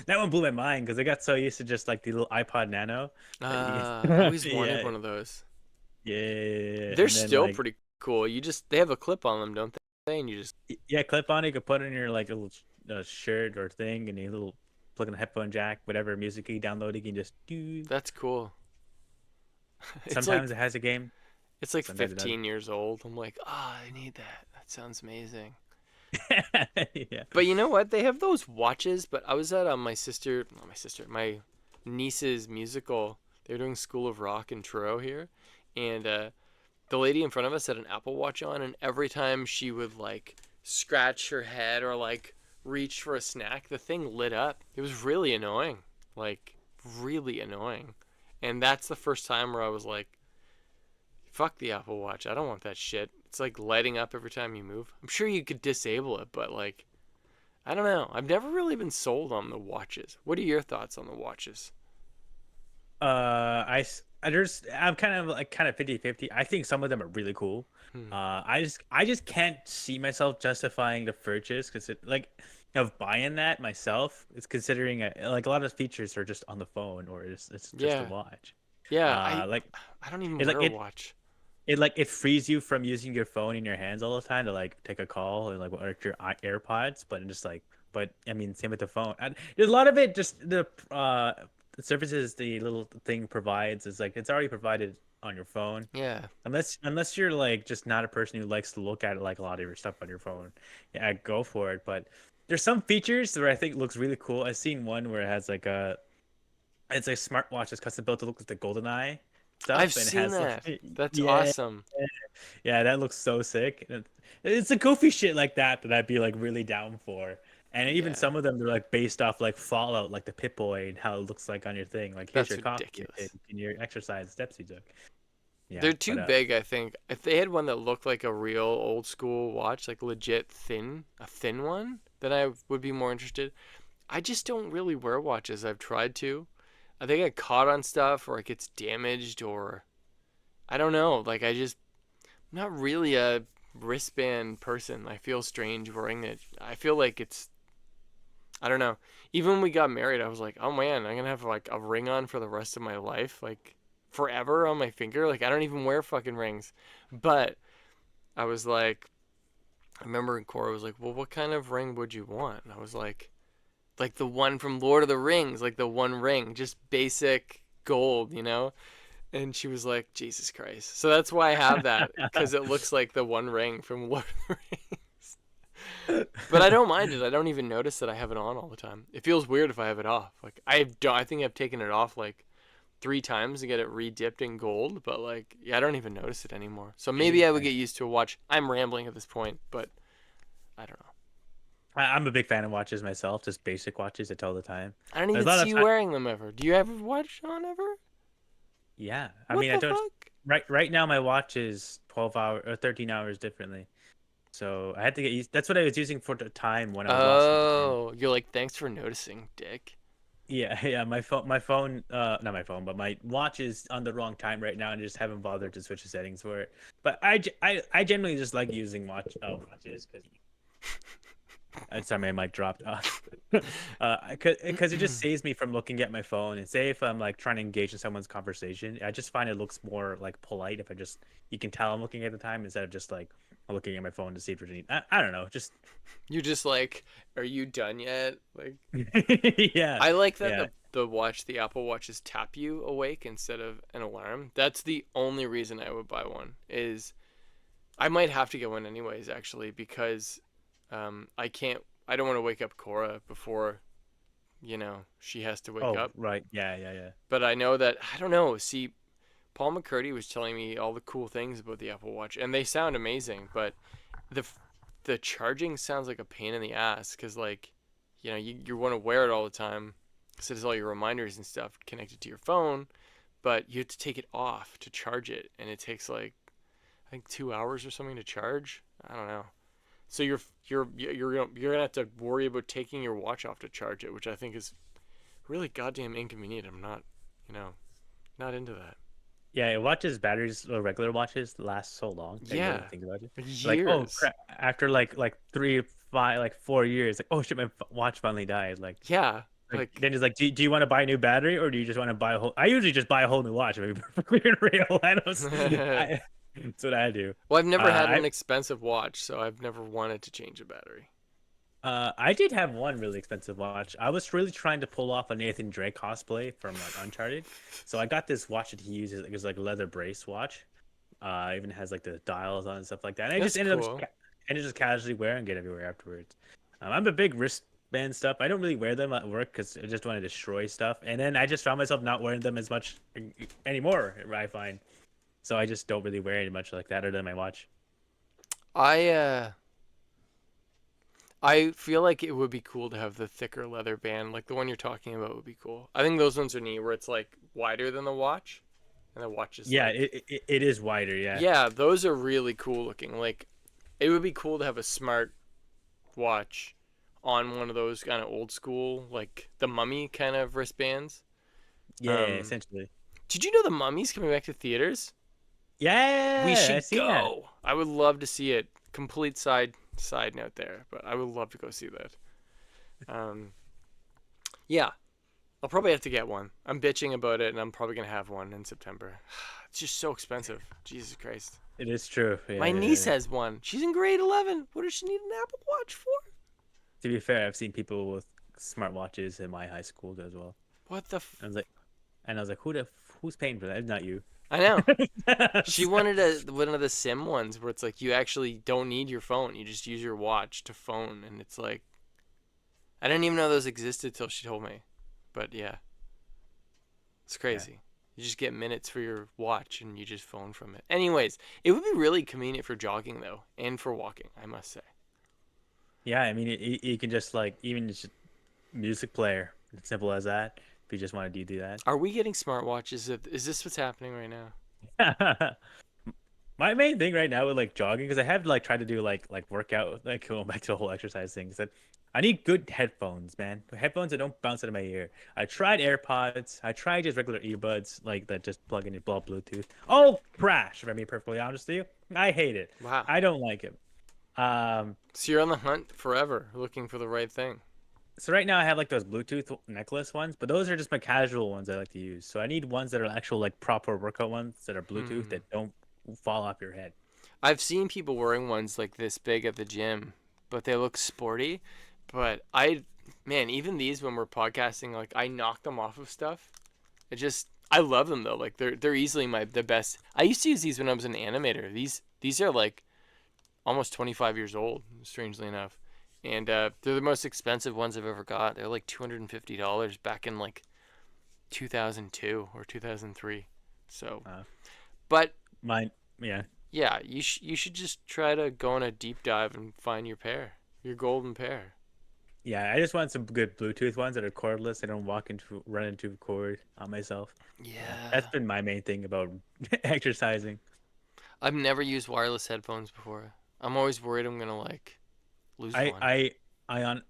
That one blew my mind because I got so used to just like the little iPod Nano. I always wanted Yeah, one of those. yeah, They're and then still like pretty cool. They have a clip on them, don't they? And you just, yeah, clip on. You could put in your like little shirt or thing, and a little plug in the headphone jack, whatever music you download, you can just do. that's cool. It's like Sometimes it has a game, It's like sometimes it 15 years old. I'm like, I need that. That sounds amazing. doesn't. Yeah. But you know what? They have those watches. But I was at my niece's musical. They were doing School of Rock in Truro here, and the lady in front of us had an Apple Watch on, and every time she would like scratch her head or like reach for a snack, the thing lit up. It was really annoying, like really annoying. And that's the first time where I was like, fuck the Apple Watch. I don't want that shit. It's like lighting up every time you move. I'm sure you could disable it, but like, I don't know. I've never really been sold on the watches. What are your thoughts on the watches? I'm kind of like 50-50. I think some of them are really cool. Hmm. I just can't see myself justifying the purchase because it like of buying that myself. It's considering like a lot of features are just on the phone or it's just a Yeah. watch. Yeah, Like I don't even it wear like a it watch. it like it frees you from using your phone in your hands all the time to like take a call and like what your AirPods, but just like but I mean same with the phone. And there's a lot of it just the services the little thing provides is like it's already provided on your phone. Yeah. Unless you're like just not a person who likes to look at like a lot of your stuff on your phone, yeah, go for it. But there's some features where I think looks really cool. I've seen one where it has like it's a smartwatch that's custom built to look like the GoldenEye I've stuff, and it seen has that. like That's yeah, awesome. yeah, that looks so sick. It's a goofy shit like that that I'd be like really down for. And even Yeah. some of them they're like based off like Fallout, like the Pip-Boy and how it looks like on your thing. Like here's That's your coffee ridiculous. and your exercise steps you took. Yeah, They're too but big, I think. If they had one that looked like a real old school watch, like legit a thin one, then I would be more interested. I just don't really wear watches. I've tried to. I think I get caught on stuff or it gets damaged or I don't know. Like I'm not really a wristband person. I feel strange wearing it. I feel like I don't know. Even when we got married, I was like, oh man, I'm gonna have like a ring on for the rest of my life, like forever on my finger. Like I don't even wear fucking rings. But I was like, I remember Cora was like, well, what kind of ring would you want? And I was like the one from Lord of the Rings, like the one ring, just basic gold. And she was like, Jesus Christ. So that's why I have that, because it looks like the one ring from Lord of the Rings. But I don't mind it. I don't even notice that I have it on all the time. It feels weird if I have it off. Like I think I've taken it off like 3 times to get it re-dipped in gold, but like yeah, I don't even notice it anymore. So maybe I would get used to a watch. I'm rambling at this point, but I don't know. I'm a big fan of watches myself, just basic watches I tell the time. I don't There's even a lot see of you wearing them ever. Do you ever watch on ever? yeah. I What mean, I the don't fuck? right now my watch is 12 hours or 13 hours differently. So I had to get used. That's what I was using for the time when I was watching the game. Oh, you're like, thanks for noticing, dick. Yeah, yeah. Not my phone, but my watch is on the wrong time right now, and I just haven't bothered to switch the settings for it. But I generally just like using watches because sorry, my mic dropped off. Because it just saves me from looking at my phone. And say if I'm like trying to engage in someone's conversation, I just find it looks more like polite if you can tell I'm looking at the time instead of just like looking at my phone to see if there's any. I don't know, just You're just like, are you done yet? Like, yeah, I like that yeah. the Apple Watches tap you awake instead of an alarm. That's the only reason I would buy one. Is I might have to get one anyways, actually, because I don't want to wake up Cora before, she has to wake Oh, up. right, yeah, yeah, yeah. But I know that, I don't know. See, Paul McCurdy was telling me all the cool things about the Apple Watch, and they sound amazing. But the the charging sounds like a pain in the ass because, like, you want to wear it all the time because it has all your reminders and stuff connected to your phone, but you have to take it off to charge it, and it takes like I think 2 hours or something to charge. I don't know. So you're gonna have to worry about taking your watch off to charge it, which I think is really goddamn inconvenient. I'm not, not into that. Yeah, watches batteries or regular watches last so long. That you don't Yeah, even think about it. Like, oh years. crap! After like 3, 5, like 4 years, like oh shit, my watch finally died. Yeah, Like like then it's like, do you want to buy a new battery or do you just want to buy a whole? I usually just buy a whole new watch. If I'm perfectly real, that's what I do. well, I've never had I an expensive watch, so I've never wanted to change a battery. I did have one really expensive watch. I was really trying to pull off a Nathan Drake cosplay from like Uncharted, so I got this watch that he uses. It's like a leather brace watch. Even has like the dials on and stuff like that. And I That's just ended up cool. just casually wear and get everywhere afterwards. I'm a big wristband stuff. I don't really wear them at work because I just want to destroy stuff. And then I just found myself not wearing them as much anymore. I find so I just don't really wear it much like that other than my watch. I feel like it would be cool to have the thicker leather band, like the one you're talking about would be cool. I think those ones are neat, where it's like wider than the watch, and the watch is Yeah, like, it is wider. Yeah. yeah, those are really cool looking. Like, it would be cool to have a smart watch on one of those kind of old school, like the Mummy kind of wristbands. Yeah, Um, essentially. did you know the Mummy's coming back to theaters? We Yeah, I should seen that. go. I would love to see it. Complete side note there, but I would love to go see that. Yeah, I'll probably have to get one. I'm bitching about it, and I'm probably gonna have one in September. It's just so expensive. Jesus Christ. It is true. Yeah, My yeah, niece yeah. has one. She's in grade 11. What does she need an Apple Watch for? To be fair, I've seen people with smartwatches in my high school as well. What the? I was like, who's paying for that? It's not you. I know. She wanted one of the Sim ones where it's like you actually don't need your phone. You just use your watch to phone, and it's like I didn't even know those existed till she told me. But yeah, it's crazy. You just get minutes for your watch, and you just phone from it. Anyways, it would be really convenient for jogging though, and for walking, I must say. Yeah, I mean, you can just like even just music player, it's simple as that. If you just want to do that. Are we getting smartwatches? Is this what's happening right now? My main thing right now with like jogging, because I have like tried to do like workout, like going back to the whole exercise thing, is that I need good headphones, man. Headphones that don't bounce out of my ear. I tried AirPods. I tried just regular earbuds, like that just plug in your Bluetooth. Oh, trash! If I'm being perfectly honest with you, I hate it. Wow. I don't like it. So you're on the hunt forever, looking for the right thing. So right now I have like those Bluetooth necklace ones, but those are just my casual ones I like to use. So I need ones that are actual like proper workout ones that are Bluetooth that don't fall off your head. I've seen people wearing ones like this big at the gym, but they look sporty. But man, even these when we're podcasting, like I knock them off of stuff. I love them though. Like they're easily the best. I used to use these when I was an animator. These are like almost 25 years old, strangely enough. And they're the most expensive ones I've ever got. They're like $250 back in like 2002 or 2003. So, but Mine, yeah. yeah, you should just try to go on a deep dive and find your golden pair. Yeah, I just want some good Bluetooth ones that are cordless. I don't run into a cord on myself. That's Yeah. been my main thing about exercising. I've never used wireless headphones before. I'm always worried I'm gonna like lose I one. I I on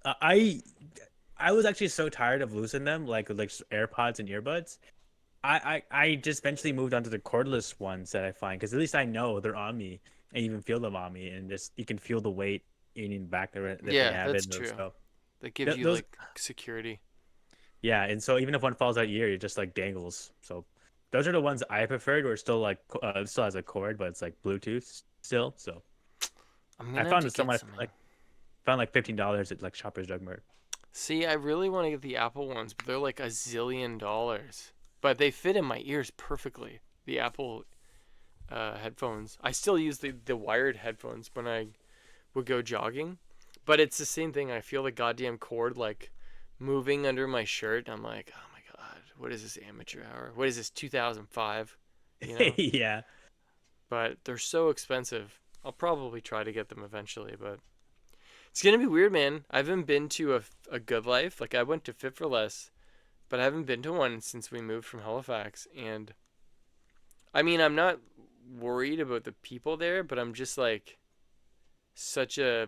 I was actually so tired of losing them, like AirPods and earbuds. I just eventually moved on to the cordless ones that I find because at least I know they're on me and you can feel them on me and just you can feel the weight in the back that they Yeah, have that's in them. true. So That gives you those, like security. yeah, and so even if one falls out ear, it just like dangles. So those are the ones I preferred. Where it's still like it still has a cord, but it's like Bluetooth still. So I'm I gonna have found to this get somewhere something. like found like $15 at like Shoppers Drug Mart. See, I really want to get the Apple ones, but they're like $1 zillion. But they fit in my ears perfectly. The Apple headphones. I still use the wired headphones when I would go jogging, but it's the same thing. I feel the goddamn cord like moving under my shirt. I'm like, oh my god, what is this amateur hour? What is this 2005? You know? Yeah. But they're so expensive. I'll probably try to get them eventually, but it's gonna be weird, man. I haven't been to a Good Life. Like I went to Fit for Less, but I haven't been to one since we moved from Halifax. And I mean, I'm not worried about the people there, but I'm just like such a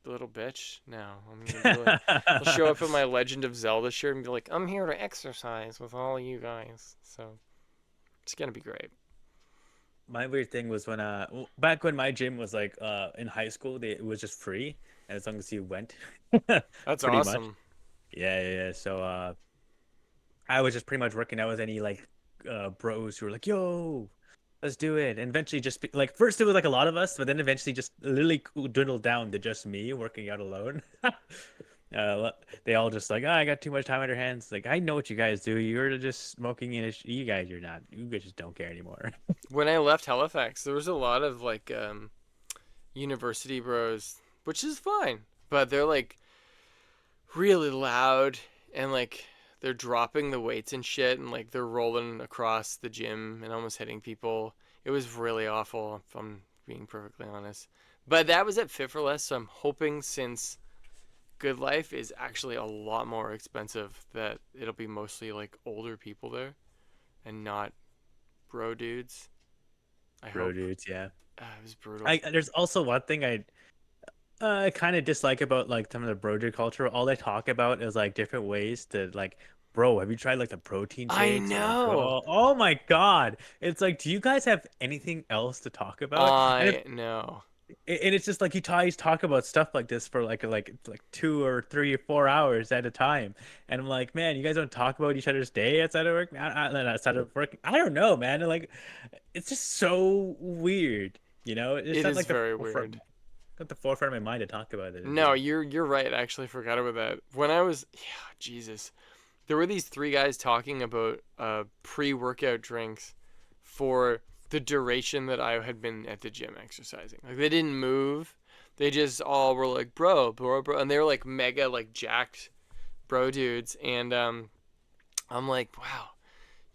little bitch now. I'm gonna be like, I'll show up in my Legend of Zelda shirt and be like, I'm here to exercise with all you guys. So it's gonna be great. My weird thing was when back when my gym was like in high school, it was just free, and as long as you went, That's pretty much. awesome. Yeah. So I was just pretty much working out with any like bros who were like, "Yo, let's do it." And eventually, like first it was like a lot of us, but then eventually just literally dwindled down to just me working out alone. They all just like, I got too much time on your hands. Like, I know what you guys do. You're just smoking in you guys. You're not. You guys just don't care anymore. When I left Halifax, there was a lot of like university bros, which is fine, but they're like really loud and like they're dropping the weights and shit and like they're rolling across the gym and almost hitting people. It was really awful if I'm being perfectly honest. But that was at Fit for Less, so I'm hoping since Good Life is actually a lot more expensive that it'll be mostly like older people there and not bro dudes. I Bro, hope. dudes, yeah. It was brutal. I There's also one thing I kind of dislike about like some of the bro dude culture. All they talk about is like different ways to like, bro, have you tried like the protein I shakes? Or like, know. bro, oh my God. It's like, do you guys have anything else to talk about? I know. And it's just like he's talk about stuff like this for like 2 or 3 or 4 hours at a time, and I'm like, man, you guys don't talk about each other's day outside of work, outside of work. I don't know, man. Like, it's just so weird, you know. It's It not is like the very forefront, weird. not the forefront of my mind to talk about it No, again. you're right. I actually forgot about that. When I was, yeah, Jesus, there were these three guys talking about pre-workout drinks for the duration that I had been at the gym exercising. Like they didn't move. They just all were like, bro, and they were like mega like jacked bro dudes. And I'm like, wow,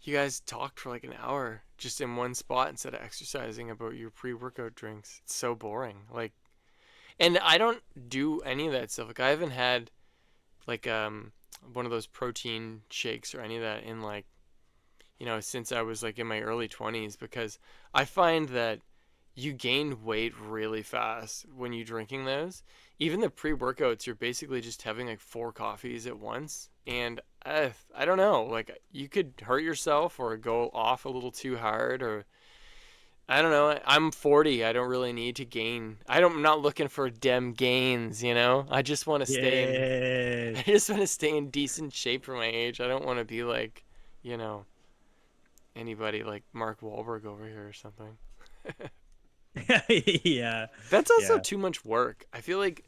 you guys talked for like an hour just in one spot instead of exercising about your pre-workout drinks. It's so boring. Like, and I don't do any of that stuff. Like I haven't had like one of those protein shakes or any of that in like, since I was like in my early 20s because I find that you gain weight really fast when you're drinking those. Even the pre-workouts, you're basically just having like 4 coffees at once. And I don't know, like you could hurt yourself or go off a little too hard or I don't know. I'm 40. I don't really need to gain. I'm not looking for dem gains, I just want to stay in I Yes. just want to stay in decent shape for my age. I don't want to be like, you know, anybody like Mark Wahlberg over here or something. Yeah. That's also Yeah. too much work. I feel like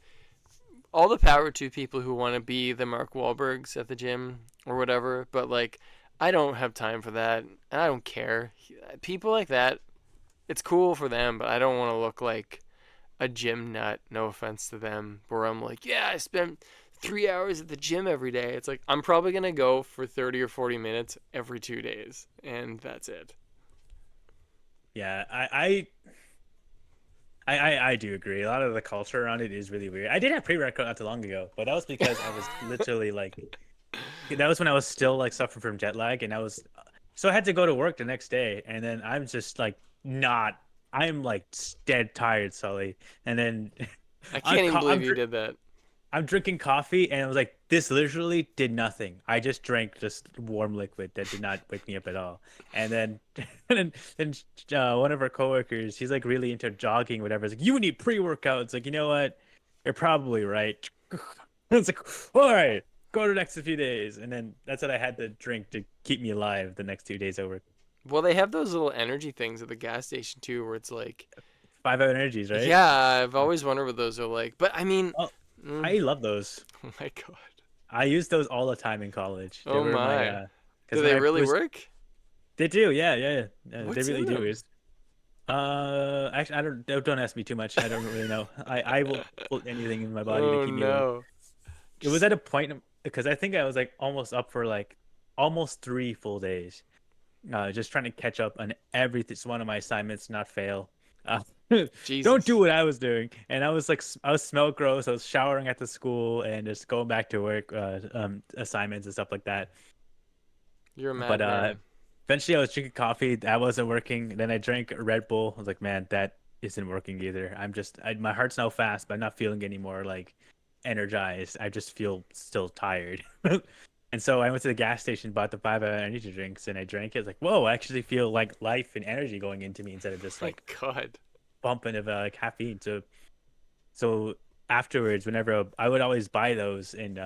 all the power to people who want to be the Mark Wahlbergs at the gym or whatever, but like I don't have time for that. And I don't care. People like that, it's cool for them, but I don't want to look like a gym nut. No offense to them, where I'm like, yeah, I spend 3 hours at the gym every day. It's like I'm probably gonna go for 30 or 40 minutes every 2 days, and that's it. Yeah. I do agree. A lot of the culture around it is really weird. I did have pre-workout not too long ago, but that was because I was literally like, that was when I was still like suffering from jet lag, and so I had to go to work the next day, and then I'm just like not, I'm like dead tired, Sully, and then I can't even believe you did that. I'm drinking coffee, and I was like, this literally did nothing. I just drank just warm liquid that did not wake me up at all. And then, and then one of our coworkers, he's like really into jogging, whatever. He's like, you need pre-workout. It's like, you know what? You're probably right. It's like, all right, go to the next few days. And then that's what I had to drink to keep me alive the next 2 days over. Well, they have those little energy things at the gas station too, where it's like, 5 Hour Energies, right? yeah, I've always wondered what those are like. But I mean, Oh, I love those. oh my god. I used those all the time in college. They Oh were my. 'cause Do when they I really was work? They do, yeah. They What's really in do. them? Is actually, I don't ask me too much. I don't really know. I will put anything in my body to Oh keep me awake. no. It was at a point because I think I was like almost up for like almost 3 full days, just trying to catch up on everything. It's one of my assignments, not fail. Uh, don't Jesus. do what I was doing, and I was like, I was smell gross. I was showering at the school and just going back to work, assignments and stuff like that. You're a But madman. eventually I was drinking coffee. That wasn't working. Then I drank a Red Bull. I was like, man, that isn't working either. My heart's now fast, but I'm not feeling any more like energized. I just feel still tired. And so I went to the gas station, bought the 5 Hour energy drinks, and I drank it. It's like, whoa, I actually feel like life and energy going into me instead of just My like god. bumping of caffeine. So afterwards, whenever I would always buy those and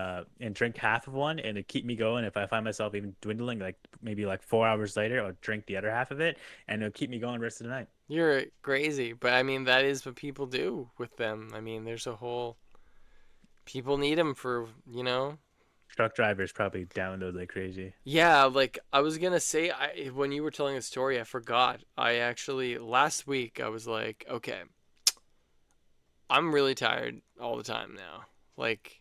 drink half of one, and it keep me going. If I find myself even dwindling, like maybe like 4 hours later, I'll drink the other half of it, and it'll keep me going the rest of the night. You're crazy. But I mean, that is what people do with them. I mean, there's a whole. People need them for, you know. Truck drivers probably download like crazy. Yeah, like I was gonna say, when you were telling the story, I forgot. I actually last week I was like, okay, I'm really tired all the time now. Like,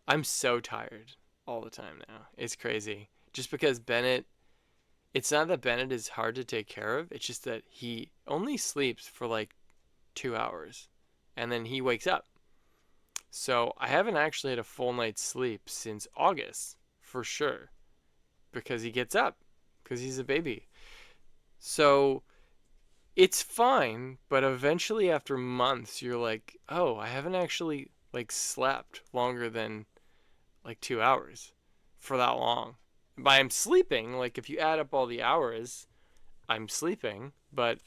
I'm so tired all the time now. It's crazy. Just because Bennett, it's not that Bennett is hard to take care of. It's just that he only sleeps for like 2 hours, and then he wakes up. So I haven't actually had a full night's sleep since August, for sure, because he gets up, because he's a baby. So it's fine, but eventually after months, you're like, oh, I haven't actually like slept longer than like 2 hours for that long. By I'm sleeping, like if you add up all the hours, I'm sleeping, but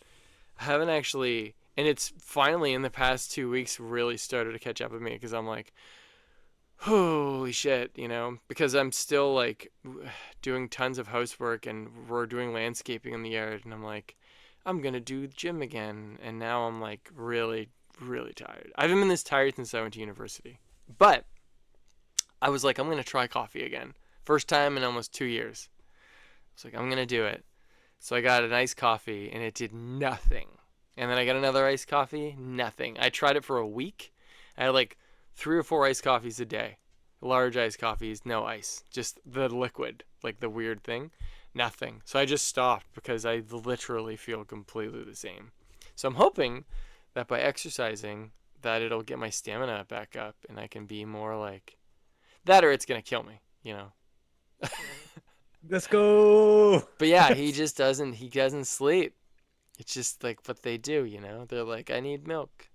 I haven't actually. And it's finally in the past 2 weeks really started to catch up with me because I'm like, holy shit, you know, because I'm still like doing tons of housework and we're doing landscaping in the yard. And I'm like, I'm going to do gym again. And now I'm like really, really tired. I haven't been this tired since I went to university. But I was like, I'm going to try coffee again. First time in almost 2 years. I was like, I'm going to do it. So I got an iced coffee and it did nothing. And then I got another iced coffee, nothing. I tried it for a week. I had like 3 or 4 iced coffees a day. Large iced coffees, no ice. Just the liquid, like the weird thing. Nothing. So I just stopped because I literally feel completely the same. So I'm hoping that by exercising, that it'll get my stamina back up and I can be more like that, or it's going to kill me, you know. Let's go. But yeah, he doesn't sleep. It's just like what they do, you know? They're like, I need milk.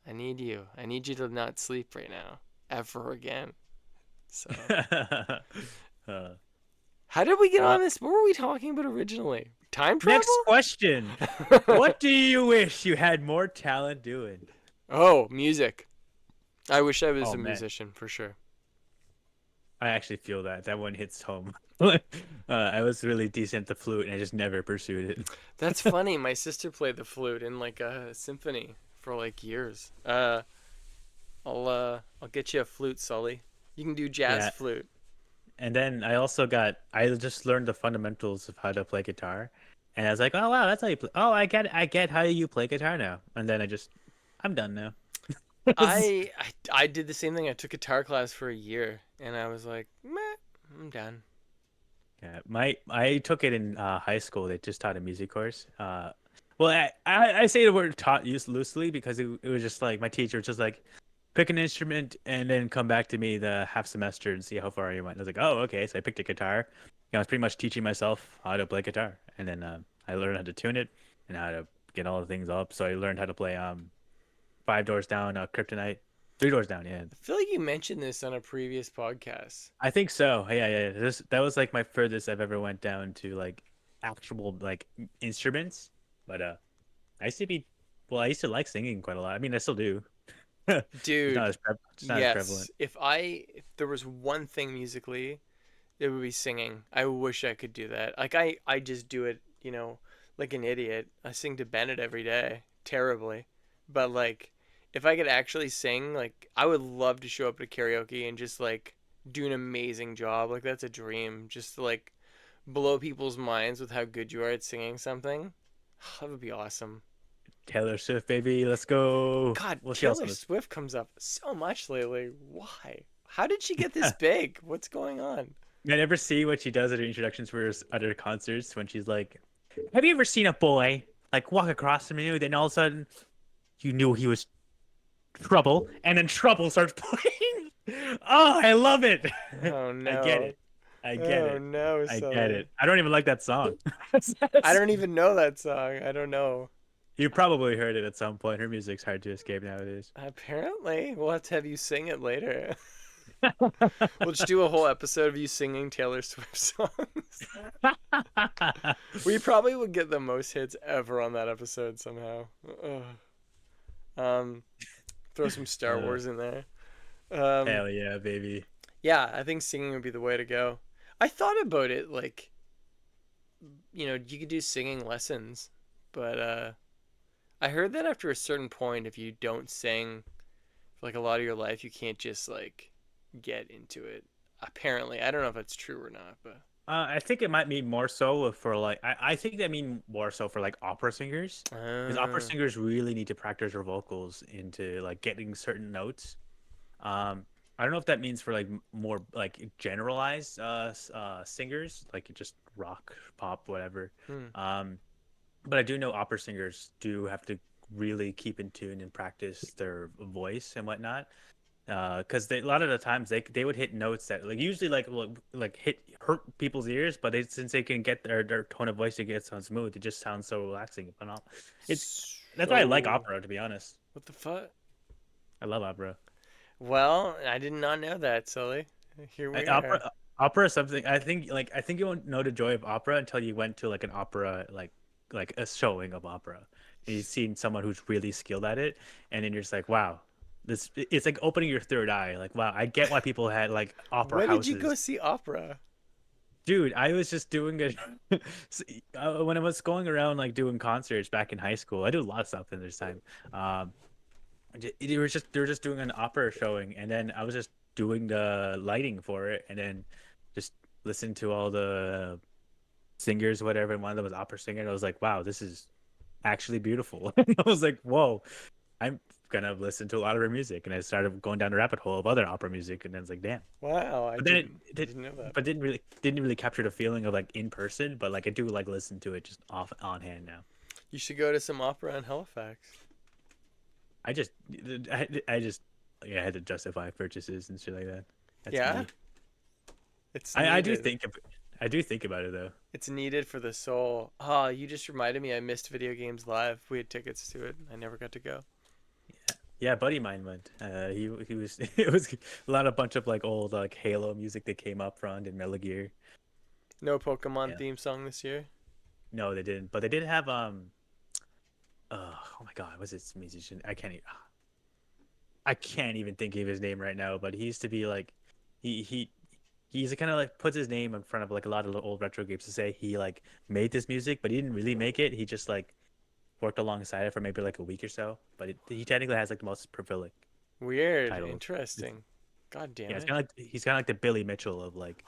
I need you. I need you to not sleep right now. Ever again. So. How did we get on this? What were we talking about originally? Time travel? Next question. What do you wish you had more talent doing? Oh, music. I wish I was Oh, a man. musician for sure. I actually feel that. That one hits home. I was really decent at the flute and I just never pursued it. That's funny. My sister played the flute in like a symphony for like years. I'll get you a flute, Sully. You can do jazz Yeah. flute. And then I just learned the fundamentals of how to play guitar. And I was like, oh wow, that's how you play. Oh, I get how you play guitar now. And then I'm done now. I did the same thing. I took guitar class for a year, and I was like, meh, I'm done. Yeah, I took it in high school. They just taught a music course. Well, I say the word taught used loosely because it was just like my teacher was just like pick an instrument and then come back to me the half semester and see how far you went. I was like, oh, okay. So I picked a guitar. I was pretty much teaching myself how to play guitar, and then I learned how to tune it and how to get all the things up. So I learned how to play Five Doors Down, Kryptonite, Three Doors Down. Yeah, I feel like you mentioned this on a previous podcast. I think so. Yeah. That was like my furthest I've ever went down to like actual like instruments. But I used to be, well, I used to like singing quite a lot. I mean, I still do. It's Dude, not as it's not as prevalent. yes. If there was one thing musically, it would be singing. I wish I could do that. Like I just do it, like an idiot. I sing to Bennett every day, terribly. But like if I could actually sing, like I would love to show up to karaoke and just like do an amazing job. Like that's a dream. Just to like blow people's minds with how good you are at singing something. That would be awesome. Taylor Swift, baby, let's go. God, Well, she also Taylor was. Swift comes up so much lately. Why? How did she get this big? What's going on? I never see what she does at her introductions for her other concerts when she's like, "Have you ever seen a boy like walk across from you? Then all of a sudden, you knew he was Trouble, and then Trouble starts playing. Oh, I love it. Oh no. I get it. I get Oh it. no, I Sully. get it. I don't even like that song. I don't even know that song. I don't know. You probably heard it at some point. Her music's hard to escape nowadays. Apparently, we'll have to have you sing it later. We'll just do a whole episode of you singing Taylor Swift songs. We probably would get the most hits ever on that episode somehow. Ugh. Throw some Star Wars in there. Hell yeah, baby. Yeah, I think singing would be the way to go. I thought about it, like, you could do singing lessons, but I heard that after a certain point, if you don't sing for like a lot of your life, you can't just like get into it. Apparently, I don't know if that's true or not, but I think it might mean more so for like I think that mean more so for like opera singers because opera singers really need to practice their vocals into like getting certain notes. I don't know if that means for like more like generalized singers like just rock, pop, whatever. But I do know opera singers do have to really keep in tune and practice their voice and whatnot. Because a lot of the times they would hit notes that like usually like hurt people's ears, but since they can get their tone of voice to get so smooth, it just sounds so relaxing. That's why I like opera, to be honest. what the fuck? I love opera. Well, I did not know that, Sully. Here we are. Opera is something I think you won't know the joy of opera until you went to like an opera like a showing of opera. And you've seen someone who's really skilled at it, and then you're just like, wow. It's like opening your third eye. Like, wow, I get why people had like opera When houses. did you go see opera? Dude, I was just doing it when I was going around like doing concerts back in high school. I do a lot of stuff in this time. They were just doing an opera showing, and then I was just doing the lighting for it, and then just listening to all the singers, whatever. And one of them was opera singer. And I was like, wow, this is actually beautiful. I was like, whoa, I'm gonna listen to a lot of her music, and I started going down the rabbit hole of other opera music, and then it's like, damn. Wow, But then I didn't know that. but didn't really capture the feeling of like in person. But like I do like listen to it just off on hand now. You should go to some opera in Halifax. I just I had to justify purchases and shit like that. That's Yeah? me. It's I do needed. think about it though. It's needed for the soul. Oh, you just reminded me I missed Video Games Live. We had tickets to it. I never got to go. Yeah, a buddy of mine went. He was it was a bunch of like old like Halo music that came up front and Metal Gear. No Pokemon Yeah. theme song this year? No, they didn't. But they did have oh my god, what's this musician? I can't even think of his name right now, but he used to be like he's kind of like puts his name in front of like a lot of the old retro games to say he like made this music, but he didn't really make it. He just like worked alongside it for maybe like a week or so. But he technically has like the most prolific Weird. title. Interesting. God damn Yeah, it. he's kind of like the Billy Mitchell of like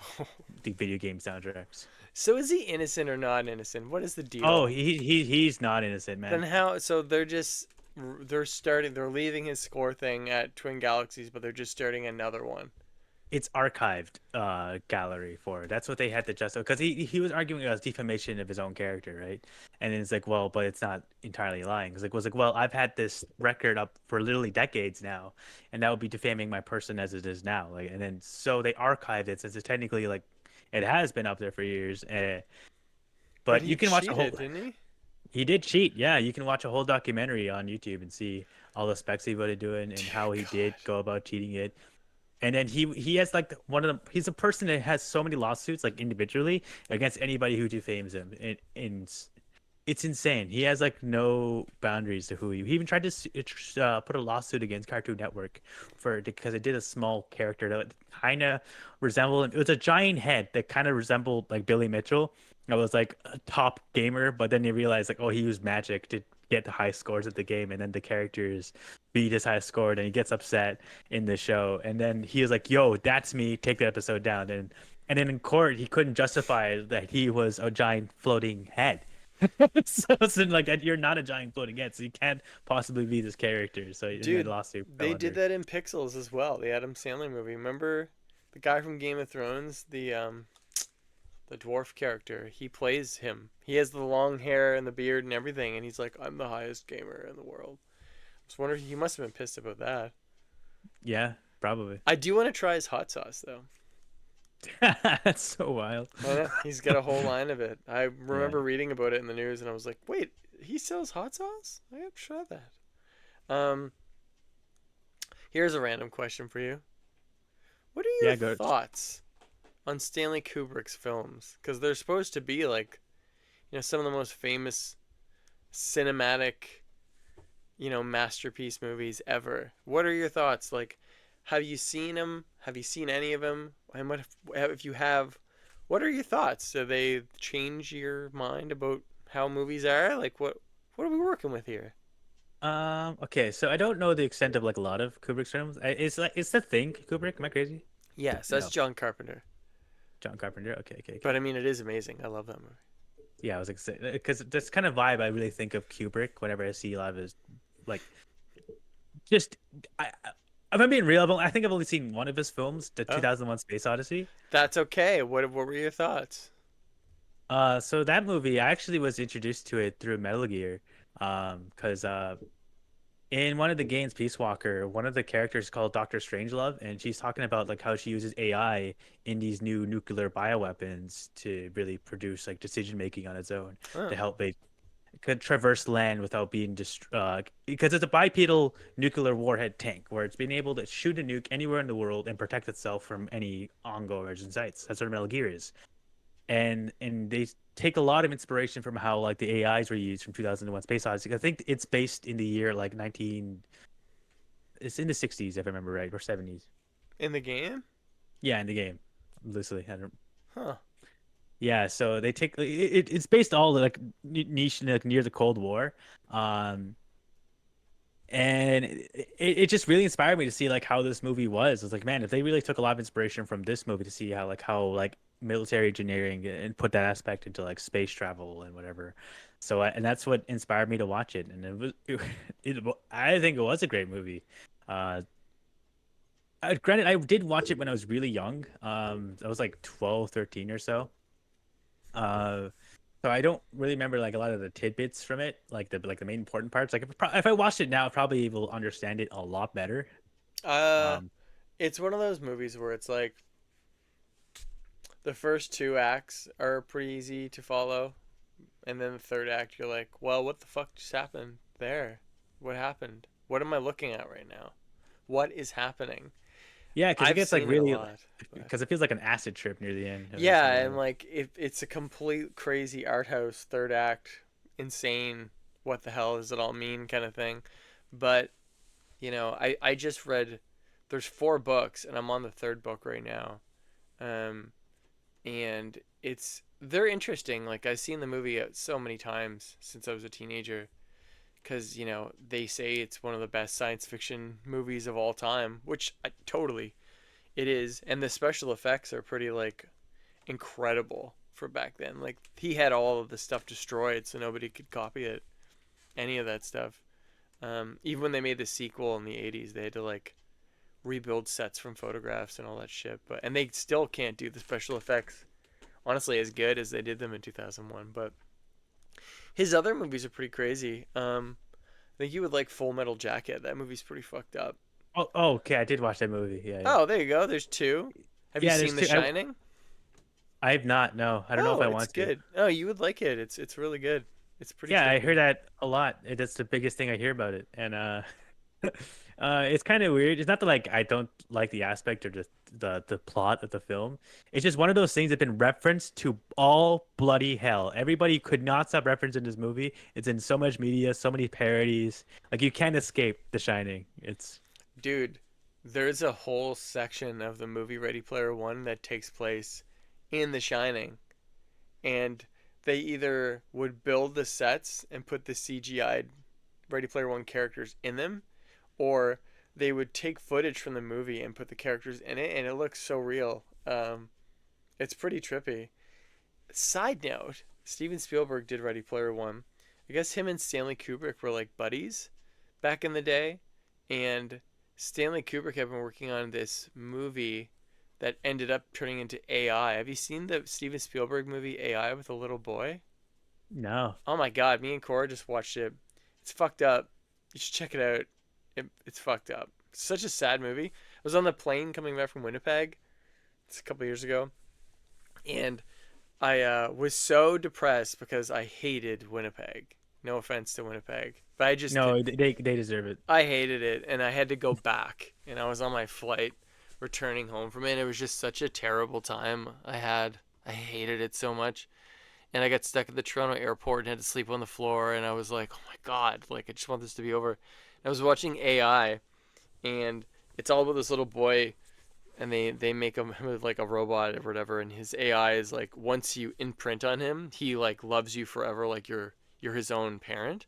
the video game soundtracks. So is he innocent or not innocent? What is the deal? Oh, he's not innocent, Then man. how? So they're leaving his score thing at Twin Galaxies, but they're just starting another one. it's archived gallery for. That's what they had to justify because he was arguing about defamation of his own character, right? And then it's like, well, but it's not entirely lying. It's like, well, I've had this record up for literally decades now, and that would be defaming my person as it is now. Like, and then so they archived it since it's technically like it has been up there for years. But But he you can watch a whole. cheated, didn't he? He did cheat. Yeah, you can watch a whole documentary on YouTube and see all the specs he would have doing and Dear how he God. did go about cheating it. And then he has like one of the he's a person that has so many lawsuits like individually against anybody who defames him. And it's insane. He has like no boundaries to who he even tried to put a lawsuit against Cartoon Network for because it did a small character that kind of resembled. It was a giant head that kind of resembled like Billy Mitchell. I was like a top gamer, but then you realize like, oh, he used magic to get the high scores at the game, and then the characters beat his high score, and he gets upset in the show, and then he was like, "Yo, that's me. Take the episode down." And then in court, he couldn't justify that he was a giant floating head. So it's like you're not a giant floating head, so you can't possibly be this character. So in that Dude, lawsuit fell they did under. that in Pixels as well. The Adam Sandler movie. Remember the guy from Game of Thrones, the dwarf character. He plays him. He has the long hair and the beard and everything, and he's like, "I'm the highest gamer in the world." I was wondering, he must have been pissed about that. Yeah, probably. I do want to try his hot sauce though. That's so wild. I know, he's got a whole line of it. I Yeah. remember reading about it in the news, and I was like, "Wait, he sells hot sauce? I have to try that." Um, Here's a random question for you. What are your Yeah, go. thoughts on Stanley Kubrick's films? Because they're supposed to be like, some of the most famous cinematic, masterpiece movies ever. What are your thoughts? Like, have you seen them? Have you seen any of them? And what if you have? What are your thoughts? Do they change your mind about how movies are? Like, what are we working with here? Okay, so I don't know the extent of like a lot of Kubrick's films. It's the thing, Kubrick. Am I crazy? Yes, that's No, John Carpenter. John Carpenter. Okay, okay, But okay. I mean, it is amazing. I love that movie. Yeah, I was like, because that's kind of vibe I really think of Kubrick whenever I see a lot of his, like, just if I'm being real, I think I've only seen one of his films, the Oh, 2001 Space Odyssey. that's okay. What were your thoughts? So that movie, I actually was introduced to it through Metal Gear, because in one of the games, Peace Walker, one of the characters is called Dr. Strangelove, and she's talking about like how she uses AI in these new nuclear bioweapons to really produce like decision making on its own Oh, to help it could traverse land without being because it's a bipedal nuclear warhead tank where it's being able to shoot a nuke anywhere in the world and protect itself from any ongoing emergent sites. That's what Metal Gear is. And they take a lot of inspiration from how like the AIs were used from 2001 Space Odyssey. I think it's based in the year like 19 it's in the 60s if I remember right, or 70s. in the game? Yeah, in the game. Loosely. I don't Huh. Yeah, so they take it's based all like niche like, near the Cold War. Um and it just really inspired me to see like how this movie was. It's like, man, if they really took a lot of inspiration from this movie to see how military engineering and put that aspect into like space travel and whatever. So and that's what inspired me to watch it. And I think it was a great movie. Uh, Granted, I did watch it when I was really young. I was like 12, 13 or so. Uh, so I don't really remember like a lot of the tidbits from it, like the main important parts. Like if I watched it now, I probably will understand it a lot better. Uh, Um, it's one of those movies where it's like the first two acts are pretty easy to follow, and then the third act you're like, well, what the fuck just happened there? What happened? What am I looking at right now? What is happening? yeah, because it I've gets like seen it a really, lot, but because it feels like an acid trip near the end of it. yeah, and So like it's a complete crazy art house third act, insane. What the hell does it all mean? Kind of thing. But I just read. There's four books, and I'm on the third book right now. Um, and they're interesting. Like I've seen the movie so many times since I was a teenager, because they say it's one of the best science fiction movies of all time, which totally it is, and the special effects are pretty like incredible for back then. Like he had all of the stuff destroyed, so nobody could copy it. Any of that stuff. Even when they made the sequel in the '80s, they had to like rebuild sets from photographs and all that shit. And they still can't do the special effects, honestly, as good as they did them in 2001. But his other movies are pretty crazy. I think you would like Full Metal Jacket. That movie's pretty fucked up. Oh, okay. I did watch that movie. Yeah. Oh, there you go. There's two. Have you seen The Shining? I've not. No, I don't know if I want to. It's good. Oh, you would like it. It's really good. It's pretty. Yeah, trippy. I hear that a lot. That's the biggest thing I hear about it, and it's kind of weird. It's not that like I don't like the aspect or just the plot of the film. It's just one of those things that's been referenced to all bloody hell. Everybody could not stop referencing this movie. It's in so much media, so many parodies. Like you can't escape The Shining. It's Dude, there's a whole section of the movie Ready Player One that takes place in The Shining, and they either would build the sets and put the CGI Ready Player One characters in them, or they would take footage from the movie and put the characters in it, and it looks so real. It's pretty trippy. Side note, Steven Spielberg did Ready Player One. I guess him and Stanley Kubrick were like buddies back in the day, and Stanley Kubrick had been working on this movie that ended up turning into AI. Have you seen the Steven Spielberg movie AI with a little boy? no. Oh my god, me and Cora just watched it. It's fucked up. You should check it out. It's fucked up. It's such a sad movie. I was on the plane coming back from Winnipeg. It's a couple years ago. And I was so depressed because I hated Winnipeg. No offense to Winnipeg. But I just No, they deserve it. I hated it, and I had to go back. And I was on my flight returning home from it. And it was just such a terrible time I had. I hated it so much. And I got stuck at the Toronto airport and had to sleep on the floor. And I was like, oh my God, like, I just want this to be over. And I was watching AI, and it's all about this little boy, and they make him like a robot or whatever. And his AI is like, once you imprint on him, he like loves you forever, like you're his own parent.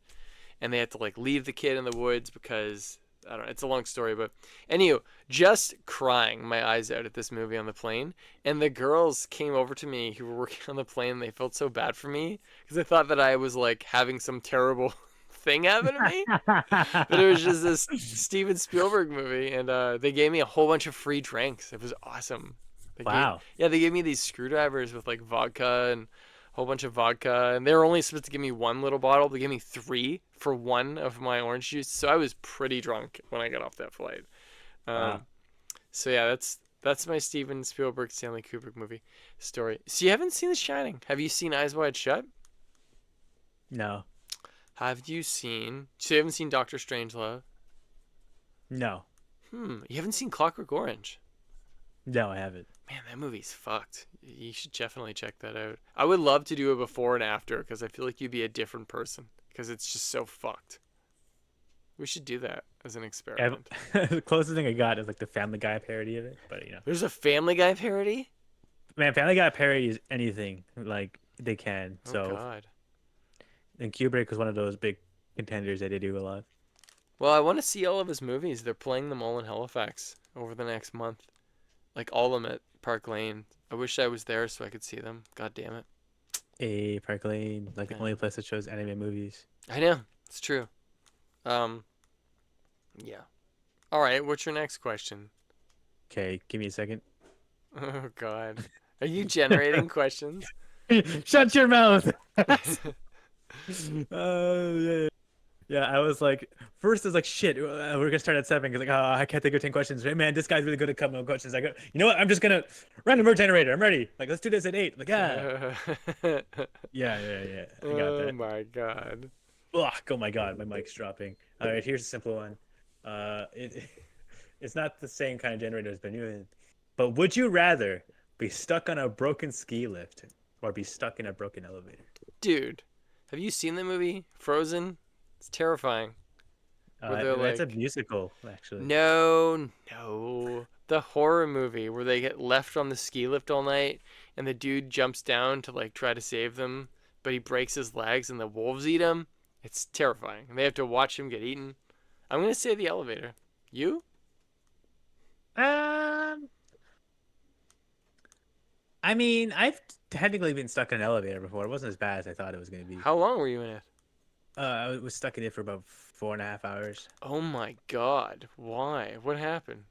And they had to like leave the kid in the woods because I don't know, it's a long story, but anyway, just crying my eyes out at this movie on the plane. And the girls came over to me who were working on the plane. They felt so bad for me because they thought that I was like having some terrible thing happen to me. But it was just this Steven Spielberg movie, and they gave me a whole bunch of free drinks. It was awesome. Wow. They gave me these screwdrivers with like vodka and whole bunch of vodka, and they were only supposed to give me one little bottle. They gave me 3 for one of my orange juice, so I was pretty drunk when I got off that flight. Wow. So yeah, that's my Steven Spielberg Stanley Kubrick movie story. So you haven't seen The Shining? Have you seen Eyes Wide Shut? No. Have you seen? So you haven't seen Doctor Strangelove? No. You haven't seen Clockwork Orange? No, I haven't. Man, that movie's fucked. You should definitely check that out. I would love to do a before and after because I feel like you'd be a different person because it's just so fucked. We should do that as an experiment. The closest thing I got is like the Family Guy parody of it, but you know. There's a Family Guy parody? Man, Family Guy parodies anything like they can. Oh, So, God. and Kubrick was one of those big contenders that they do a lot. Well, I want to see all of his movies. They're playing them all in Halifax over the next month. Like all of them at Park Lane. I wish I was there so I could see them. God damn it. Park Lane, like the only place that shows anime movies. I know. It's true. Yeah. All right. What's your next question? Okay, give me a second. Oh, God. Are you generating questions? Shut your mouth. Yeah. Yeah, I was like, first I was like, shit, we're gonna start at 7 because like, oh, I can't think of 10 questions. Hey, man, this guy's really good at coming up with questions. I go, you know what? I'm just gonna random word generator. I'm ready. Like, let's do this at 8. Like, yeah, yeah. I got that. Oh my God. Ugh, oh my God, my mic's dropping. All right, here's a simple one. It's not the same kind of generator as been using, but would you rather be stuck on a broken ski lift or be stuck in a broken elevator? Dude, have you seen the movie Frozen? It's terrifying. That's a musical, actually. No. The horror movie where they get left on the ski lift all night and the dude jumps down to like try to save them, but he breaks his legs and the wolves eat him. It's terrifying. And they have to watch him get eaten. I'm going to say the elevator. You? I mean, I've technically been stuck in an elevator before. It wasn't as bad as I thought it was going to be. How long were you in it? I was stuck in it for about 4.5 hours. Oh my God. Why? What happened?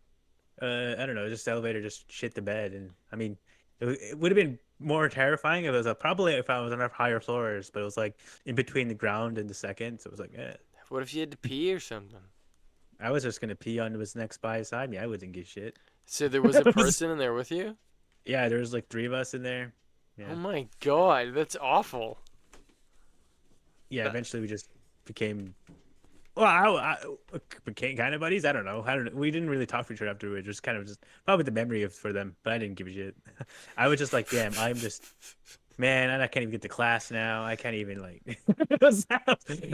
I don't know, just the elevator just shit the bed, and I mean, it would have been more terrifying if it was probably if I was on higher floors, but it was like in between the ground and the second, so it was like, What if you had to pee or something? I was just gonna pee on what's next beside me. I wouldn't give shit. So there was a person in there with you? Yeah, there was like 3 of us in there. Yeah, Oh my god, that's awful. yeah. That- Eventually, we just became. Well, I became kind of buddies. I don't know. We didn't really talk to each other afterwards. Just kind of just probably the memory of for them, but I didn't give a shit. I was just like, damn, I'm just man, and I can't even get to class now. I can't even like.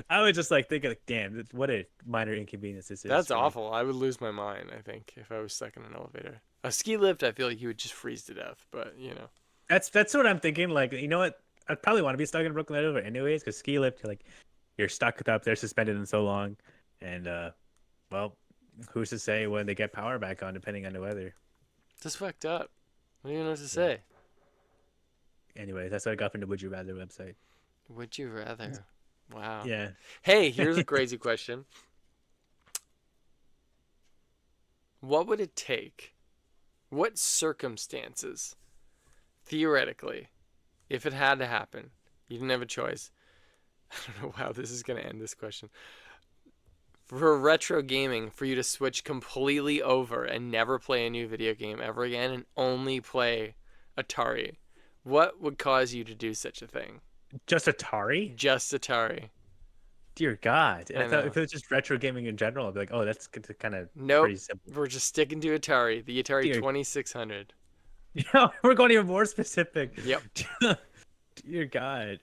I was just like thinking, like, damn, what a minor inconvenience this is. That's for me. awful. I would lose my mind, I think, if I was stuck in an elevator. A ski lift, I feel like you would just freeze to death, but you know. That's what I'm thinking. Like, you know what? I'd probably want to be stuck in a Brooklyn elevator anyways, because ski lift, you're stuck up there suspended in so long, and well, who's to say when they get power back on, depending on the weather. That's fucked up. I don't even know what to say. Anyway, that's what I got from the Would You Rather website. Would you rather? Wow. Yeah. Hey, here's a crazy question. What would it take? What circumstances, theoretically, if it had to happen, you didn't have a choice. I don't know how this is going to end this question. For retro gaming, for you to switch completely over and never play a new video game ever again and only play Atari, what would cause you to do such a thing? Just Atari? Just Atari. Dear God. I I thought know. if it was just retro gaming in general, I'd be like, oh, that's kind of Nope. pretty simple. We're just sticking to Atari, the Atari Dear- 2600. Yeah, we're going even more specific. Yep. Dear God.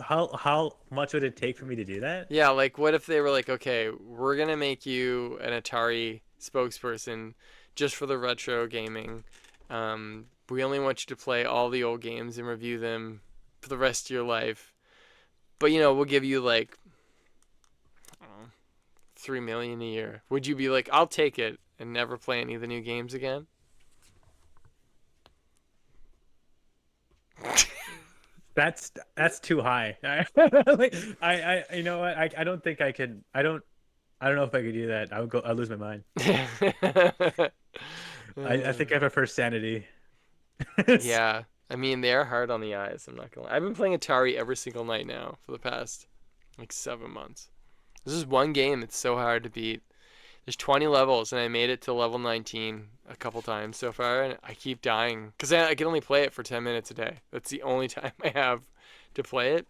How much would it take for me to do that? Yeah, like what if they were like, okay, we're going to make you an Atari spokesperson just for the retro gaming. We only want you to play all the old games and review them for the rest of your life. But, you know, we'll give you like, I don't know, $3 million a year. Would you be like, I'll take it and never play any of the new games again? That's too high. Like, you know what? I don't think I could. I don't know if I could do that. I'd lose my mind. I think I prefer sanity. Yeah, I mean, they are hard on the eyes. I'm not gonna lie. I've been playing Atari every single night now for the past like 7 months. This is one game that's so hard to beat. There's 20 levels, and I made it to level 19 a couple times so far, and I keep dying because I can only play it for 10 minutes a day. That's the only time I have to play it.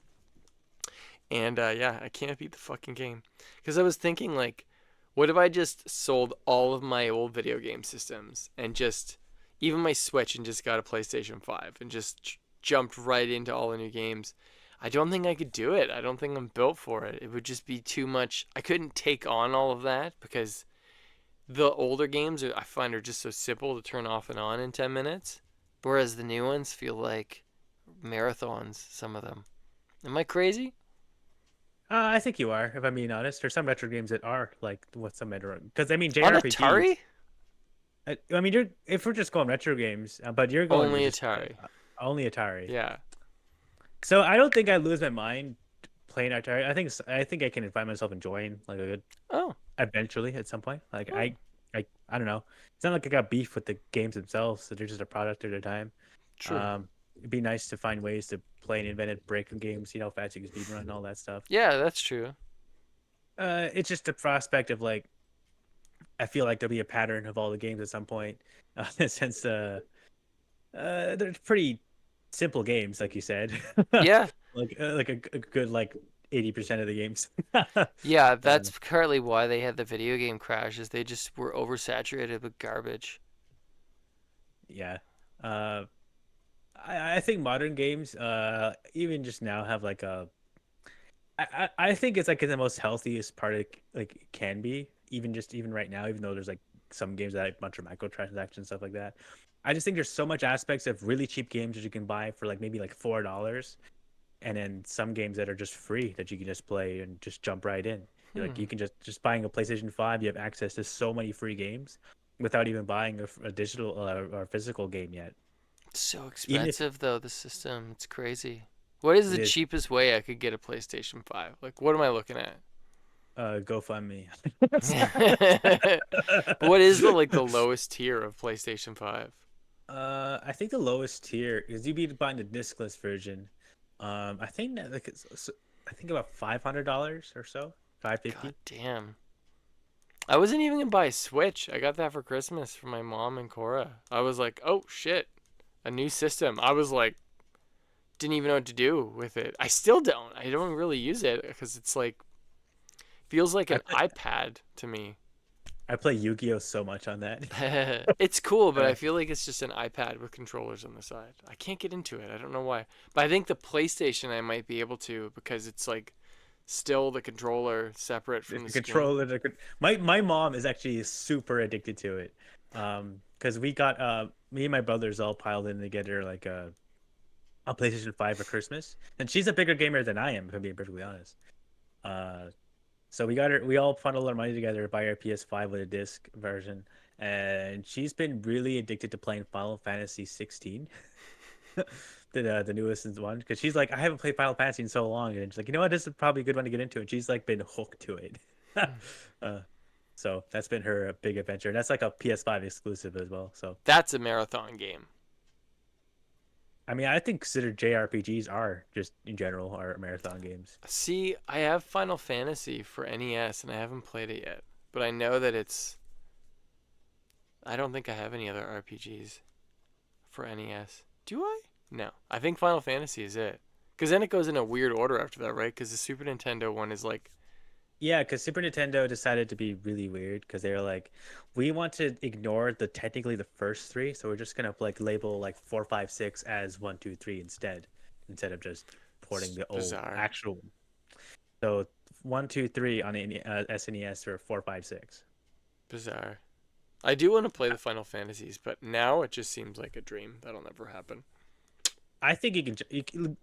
And yeah, I can't beat the fucking game. Because I was thinking, like, what if I just sold all of my old video game systems and just, even my Switch, and just got a PlayStation 5 and just jumped right into all the new games? I don't think I could do it. I don't think I'm built for it. It would just be too much. I couldn't take on all of that because the older games I find are just so simple to turn off and on in 10 minutes. Whereas the new ones feel like marathons, some of them. Am I crazy? I think you are, if I'm being honest. There's some retro games that are like what some retro, because I mean On JRPGs. Atari? I mean, if we're just going retro games, but you're going Only just, Atari. Only Atari. Yeah. So I don't think I lose my mind playing Atari. I think I can find myself enjoying like a good Oh. eventually at some point. Like Oh. I don't know. It's not like I got beef with the games themselves. So they're just a product at a time. True. It'd be nice to find ways to play and invented breaking games. You know, fast you can speed run and all that stuff. Yeah, that's true. It's just the prospect of like, I feel like there'll be a pattern of all the games at some point. Since they're pretty simple games, like you said. Yeah. like a good like 80% of the games. Yeah, that's partly why they had the video game crashes. They just were oversaturated with garbage. Yeah. I think modern games, even just now, have like I think it's like the most healthiest part it can be. Even right now, even though there's like some games that have a bunch of microtransactions stuff like that. I just think there's so much aspects of really cheap games that you can buy for like maybe like $4, and then some games that are just free that you can just play and just jump right in. Like you can just buying a PlayStation 5, you have access to so many free games without even buying a digital or physical game yet. It's so Even if- expensive, though, the system. It's crazy. What is the It is. cheapest way I could get a PlayStation 5? Like, what am I looking at? GoFundMe. But what is the lowest tier of PlayStation 5? I think the lowest tier is you'd be buying the discless version. I think that I think about $500 or so, God 550. damn. I wasn't even gonna buy a Switch. I got that for Christmas from my mom and Cora. I was like, oh shit, a new system. I was like, didn't even know what to do with it. I still don't. I don't really use it because it's like feels like I an play, iPad to me. I play Yu-Gi-Oh so much on that. It's cool, but Uh, I feel like it's just an iPad with controllers on the side. I can't get into it. I don't know why. But I think the PlayStation I might be able to because it's like still the controller separate from the the screen. controller, my mom is actually super addicted to it. Because we got me and my brothers all piled in together like a PlayStation 5 for Christmas, and she's a bigger gamer than I am, if I'm being perfectly honest. Uh, So we all funneled our money together to buy our PS5 with a disc version, and she's been really addicted to playing Final Fantasy 16, the newest one, because she's like, I haven't played Final Fantasy in so long, and she's like, you know what, this is probably a good one to get into, and she's like been hooked to it. uh, so that's been her big adventure, and that's like a PS5 exclusive as well. So That's a marathon game. I mean, I think consider JRPGs are just in general are marathon games. See, I have Final Fantasy for NES and I haven't played it yet, but I know that it's. I don't think I have any other RPGs for NES. Do I? No. I think Final Fantasy is it. Because then it goes in a weird order after that, right? Because the Super Nintendo one is like. Yeah, because Super Nintendo decided to be really weird because they were like, we want to ignore the technically the first three, so we're just gonna like label like 4, 5, 6 as 1, 2, 3 instead of just porting the old Bizarre. actual. So 1, 2, 3 on the SNES or 4, 5, 6. Bizarre. I do want to play the Final Fantasies, but now it just seems like a dream. That'll never happen. I think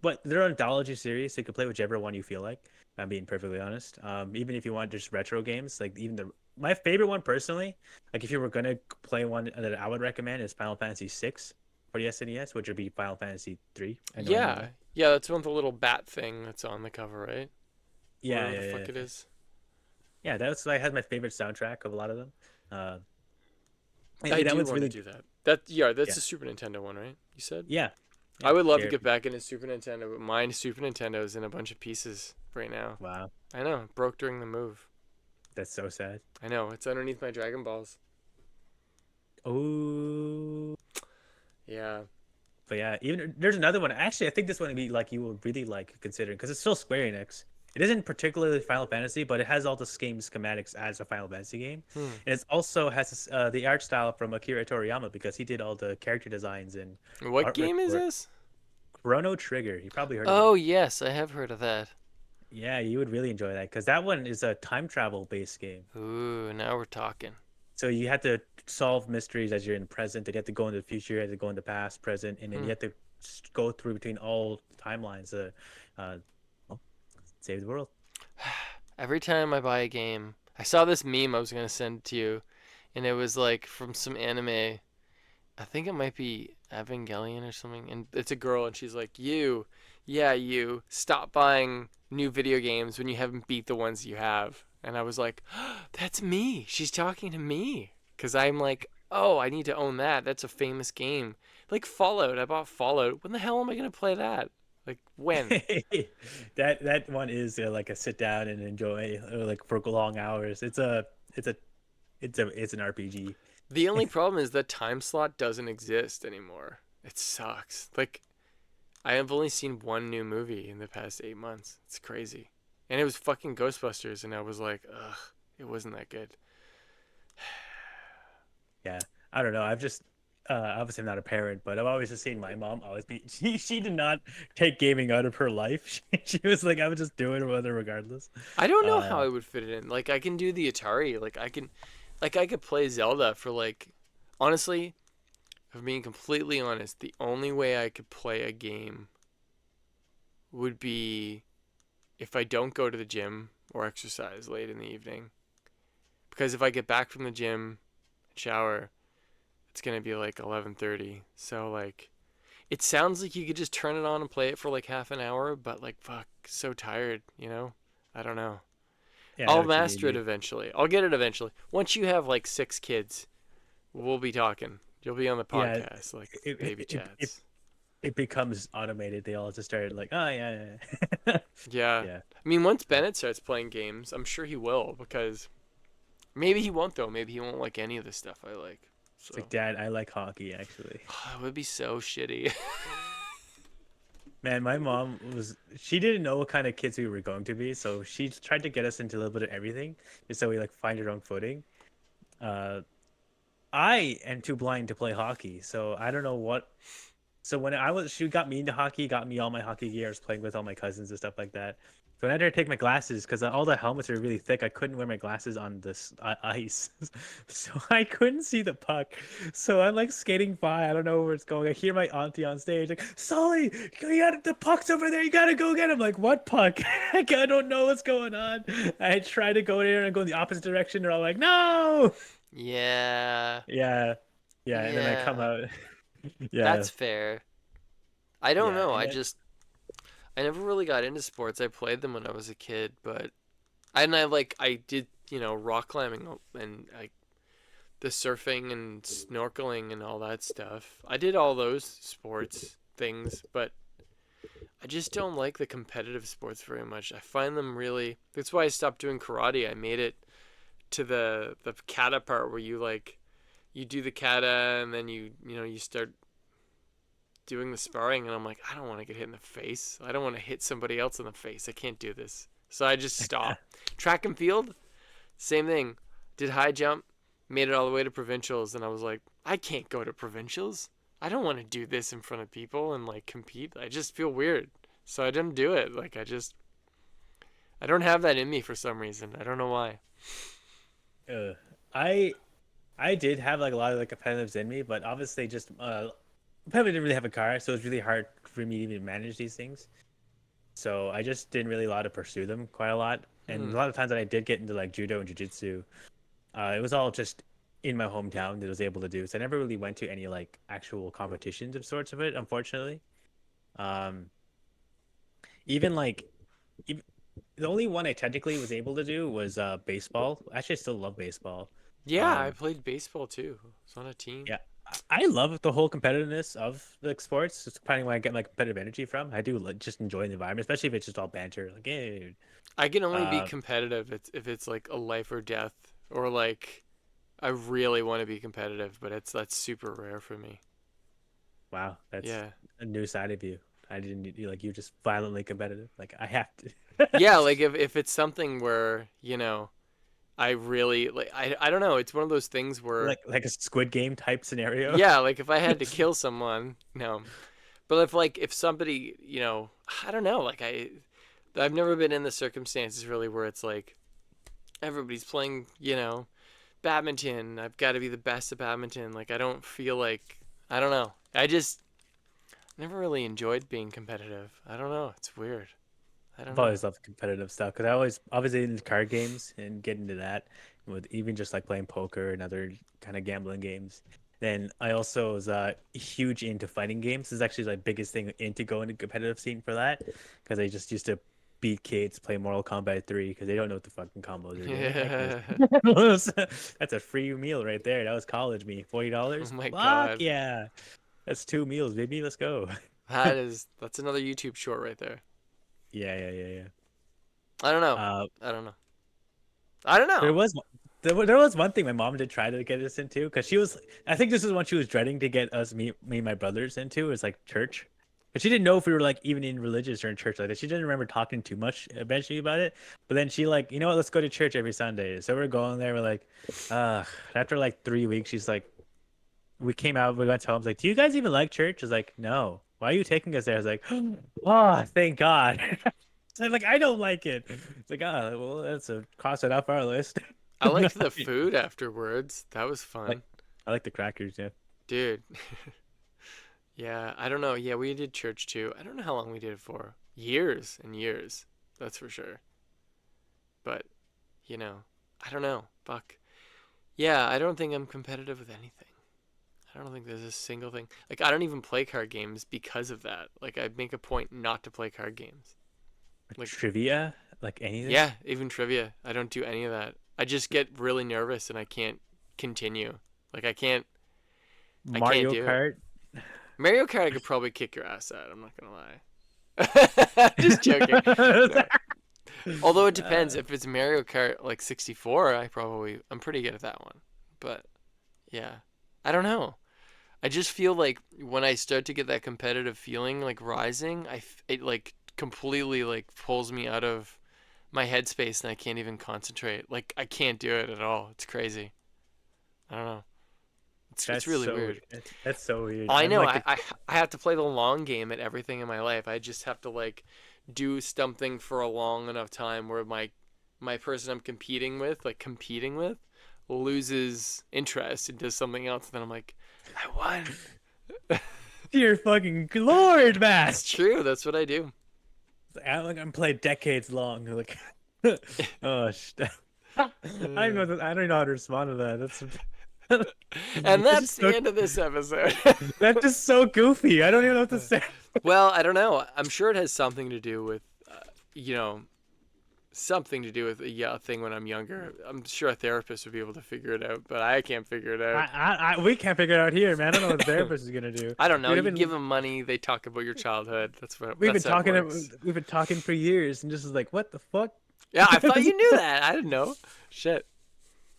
but they're an anthology series, so you can play whichever one you feel like. If I'm being perfectly honest. Even if you want just retro games, like even my favorite one personally, like if you were gonna play one that I would recommend is Final Fantasy 6 for the SNES, which would be Final Fantasy 3. Yeah. Yeah, that's one with the little bat thing that's on the cover, right? Yeah, Whatever yeah, the yeah, fuck it is. yeah. That's like has my favorite soundtrack of a lot of them. Uh, I that do one's want to really do that. That's yeah, the Super Nintendo one, right? You said? yeah, I yeah. would love to get JRPG. back into Super Nintendo, but mine Super Nintendo is in a bunch of pieces right now. Wow, I know, it broke during the move. that's so sad. I know, it's underneath my Dragon Balls. Oh, Yeah. but yeah, even there's another one. Actually, I think this one would be like you would really like considering because it's still Square Enix. It isn't particularly Final Fantasy, but it has all the game schematics as a Final Fantasy game, Hmm. and it also has the art style from Akira Toriyama because he did all the character designs and What artwork game is for this? Chrono Trigger. You probably heard of it. Oh, yes, I have heard of that. Yeah, you would really enjoy that because that one is a time travel based game. Ooh, now we're talking. So you have to solve mysteries as you're in the present. And you have to go into the future, you have to go into the past, present, and then Hmm. you have to go through between all timelines to uh, well, save the world. Every time I buy a game, I saw this meme I was going to send to you, and it was like from some anime. I think it might be Evangelion or something. And it's a girl, and she's like, you, stop buying new video games when you haven't beat the ones you have. And I was like, that's me. She's talking to me. Because I'm like, oh, I need to own that. That's a famous game. Like Fallout. I bought Fallout. When the hell am I going to play that? Like, when? That one is like a sit down and enjoy like for long hours. It's a it's an RPG. The only problem is that time slot doesn't exist anymore. It sucks. Like, I have only seen one new movie in the past 8 months. It's crazy. And it was fucking Ghostbusters, and I was like, ugh, it wasn't that good. Yeah, I don't know. I've just obviously I'm not a parent, but I've always just seen my mom always be. She did not take gaming out of her life. She was like, I would just do it with her regardless. I don't know how Uh, I would fit it in. Like, I can do the Atari. I could play Zelda for like, honestly, if I'm being completely honest, the only way I could play a game would be if I don't go to the gym or exercise late in the evening. Because if I get back from the gym, shower, it's gonna be like 11:30. So like, it sounds like you could just turn it on and play it for like half an hour, but like, fuck, so tired, you know? I don't know. Yeah, I know I'll what you mean, master it dude. eventually. I'll get it eventually. Once you have like 6 kids, we'll be talking. You'll be on the Yeah, podcast, like it it, baby it, it chats. it becomes automated. They all just started like, oh yeah, yeah. Yeah. Yeah. I mean, once Bennett starts playing games, I'm sure he will, because maybe he won't though. Maybe he won't like any of the stuff I like. It's like, So Dad, I like hockey actually. it would be so shitty. Man, my mom she didn't know what kind of kids we were going to be, so she tried to get us into a little bit of everything, just so we like find our own footing. Uh, I am too blind to play hockey, so I don't know what. So when she got me into hockey, got me all my hockey gear. I was playing with all my cousins and stuff like that. So when I had to take my glasses because all the helmets are really thick. I couldn't wear my glasses on this ice, so I couldn't see the puck. So I'm like skating by. I don't know where it's going. I hear my auntie on stage like, "Sully, you got the puck's over there. You gotta go get him." I'm like, "What puck?" I don't know what's going on. I try to go there and go in the opposite direction. They're all like, "No." Yeah. Yeah, yeah, and then I come Yeah. out. Yeah, That's fair. I don't yeah, know. and then I never really got into sports. I played them when I was a kid, but I did, rock climbing and like the surfing and snorkeling and all that stuff. I did all those sports things, but I just don't like the competitive sports very much. I find them really. That's why I stopped doing karate. I made it to the kata part where you do the kata and then you start doing the sparring, and I'm like, I don't want to get hit in the face. I don't want to hit somebody else in the face. I can't do this. So I just stopped. Track and field, same thing. Did high jump, made it all the way to provincials, and I was like, I can't go to provincials. I don't want to do this in front of people and like compete. I just feel weird. So I didn't do it. Like I don't have that in me for some reason. I don't know why. uh, I I did have like a lot of like competitives in me, but obviously just probably didn't really have a car, so it's really hard for me to even manage these things. So I just didn't really allow to pursue them quite a lot. And Hmm. a lot of times that I did get into like judo and jujitsu, it was all just in my hometown that I was able to do. So I never really went to any like actual competitions of sorts of it, unfortunately. Um, even like even, the only one I technically was able to do was baseball. Actually, I still love baseball. Yeah, I Um, played baseball too. I was on a team. yeah, I love the whole competitiveness of the sports. It's kind of where I get my competitive energy from. I do just enjoy the environment, especially if it's just all banter. Like, hey, I can only be uh, competitive if it's like a life or death, or like I really want to be competitive, but that's super rare for me. wow, that's Yeah. a new side of you. I didn't you like you just violently competitive. Like I have to. Yeah, like if it's something where, I really like I don't know, it's one of those things where Like a Squid Game type scenario. yeah, like if I had to kill someone, no. But if somebody, I don't know, like I've never been in the circumstances really where it's like everybody's playing, badminton. I've got to be the best at badminton. Like I don't feel like I don't know. I just never really enjoyed being competitive. I don't know. It's weird. I don't I've know. always loved competitive stuff because I always obviously into card games and get into that with even just like playing poker and other kind of gambling games. Then I also was huge into fighting games. This is actually the biggest thing into going to competitive scene for that because I just used to beat kids play Mortal Kombat 3 because they don't know what the fucking combos are doing. Heck Yeah. knows. That's a free meal right there. That was college me. Oh $40. my Fuck god. yeah. That's 2 meals, baby. Let's go. That's another YouTube short right there. Yeah, yeah, yeah, yeah. I don't know. Uh, I don't know. I don't There know. was there was one thing my mom did try to get us into because she was I think this is what she was dreading to get us me and my brothers into is like church. But she didn't know if we were like even in religious or in church like that. She didn't remember talking too much eventually about it. But then she like, you know what, let's go to church every Sunday. So we're going there, we're like, after like 3 weeks, she's like we came out, we went to home, I was like, do you guys even like church? I was like, no. Why are you taking us there? I was like, oh, thank God. So I'm like, I don't like it. It's like, oh, well, that's a cross it off our list. I liked the food afterwards. That was Like fun. I like the crackers, yeah. Dude. Yeah, I don't know. Yeah, we did church too. I don't know how long we did it for. Years and years. That's for sure. But, I don't know. Fuck. Yeah, I don't think I'm competitive with anything. I don't think there's a single thing. Like, I don't even play card games because of that. Like, I make a point not to play card games. Like, Trivia, Like anything? Yeah, even trivia. I don't do any of that. I just get really nervous and I can't continue. Like I can't Mario do it. Kart. Mario Kart I could probably kick your ass at. I'm not gonna lie. Just joking. No. Although it depends. If it's Mario Kart like 64, I'm pretty good at that one. But yeah, I don't know. I just feel like when I start to get that competitive feeling like rising, it like completely like pulls me out of my headspace and I can't even concentrate. Like I can't do it at all. It's crazy. I don't know. It's really weird. That's so weird. I I'm know. like I have to play the long game at everything in my life. I just have to like do something for a long enough time where my person I'm competing with loses interest and does something else. And then I'm like, I won. Dear fucking Lord, Matt. It's true. That's what I do. I'm playing decades long. Like, oh shit. I don't know how to respond to that. That's. And that's the end of this episode. That's just so goofy. I don't even know what to say. Well, I don't know. I'm sure it has something to do with, something to do with a thing when I'm younger. I'm sure a therapist would be able to figure it out, but I can't figure it out. We can't figure it out here, man. I don't know what the therapist is gonna do. I don't know. You give them money, they talk about your childhood. That's what we've been how it talking. works. We've been talking for years, and just like, what the fuck? Yeah, I thought you knew that. I didn't know. Shit.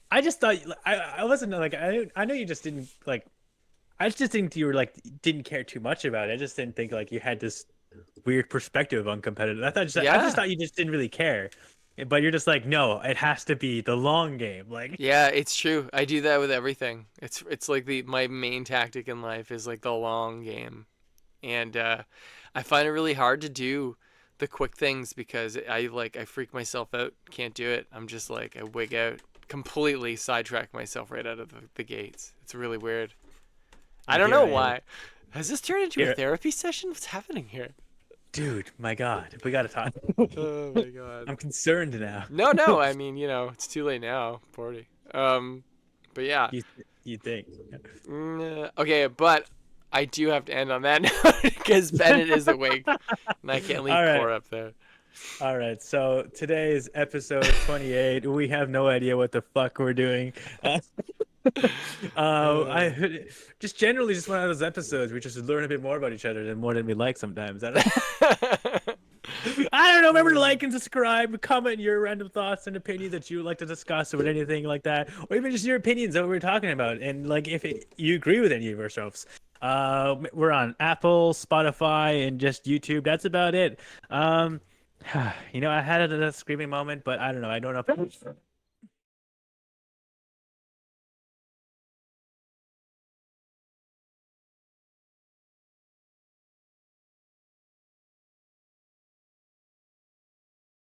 I just thought I wasn't like I know you just didn't like. I just think you were like didn't care too much about it. I just didn't think like you had this weird perspective on competitive. I just thought you just didn't really care. But you're just like, no, it has to be the long game. Like, yeah, it's true. I do that with everything. It's like my main tactic in life is like the long game, and I find it really hard to do the quick things because I freak myself out. Can't do it. I'm just like I wig out, completely sidetrack myself right out of the gates. It's really weird. I don't know why. Has this turned into a therapy session? What's happening here? Dude, my God, we gotta talk. Oh my God. I'm concerned now. No. I mean, it's too late now. 40. But yeah. You think? Okay, but I do have to end on that note because Bennett is awake and I can't leave Cora up there. All right, so today is episode 28. We have no idea what the fuck we're doing. I just generally just one of those episodes we just learn a bit more about each other than more than we like sometimes. I don't know. Remember to like and subscribe, comment your random thoughts and opinions that you would like to discuss or anything like that, or even just your opinions that we're talking about, and like if you agree with any of ourselves. We're on Apple, Spotify, and just YouTube. That's about it. I had a screaming moment, but I don't know. I don't know if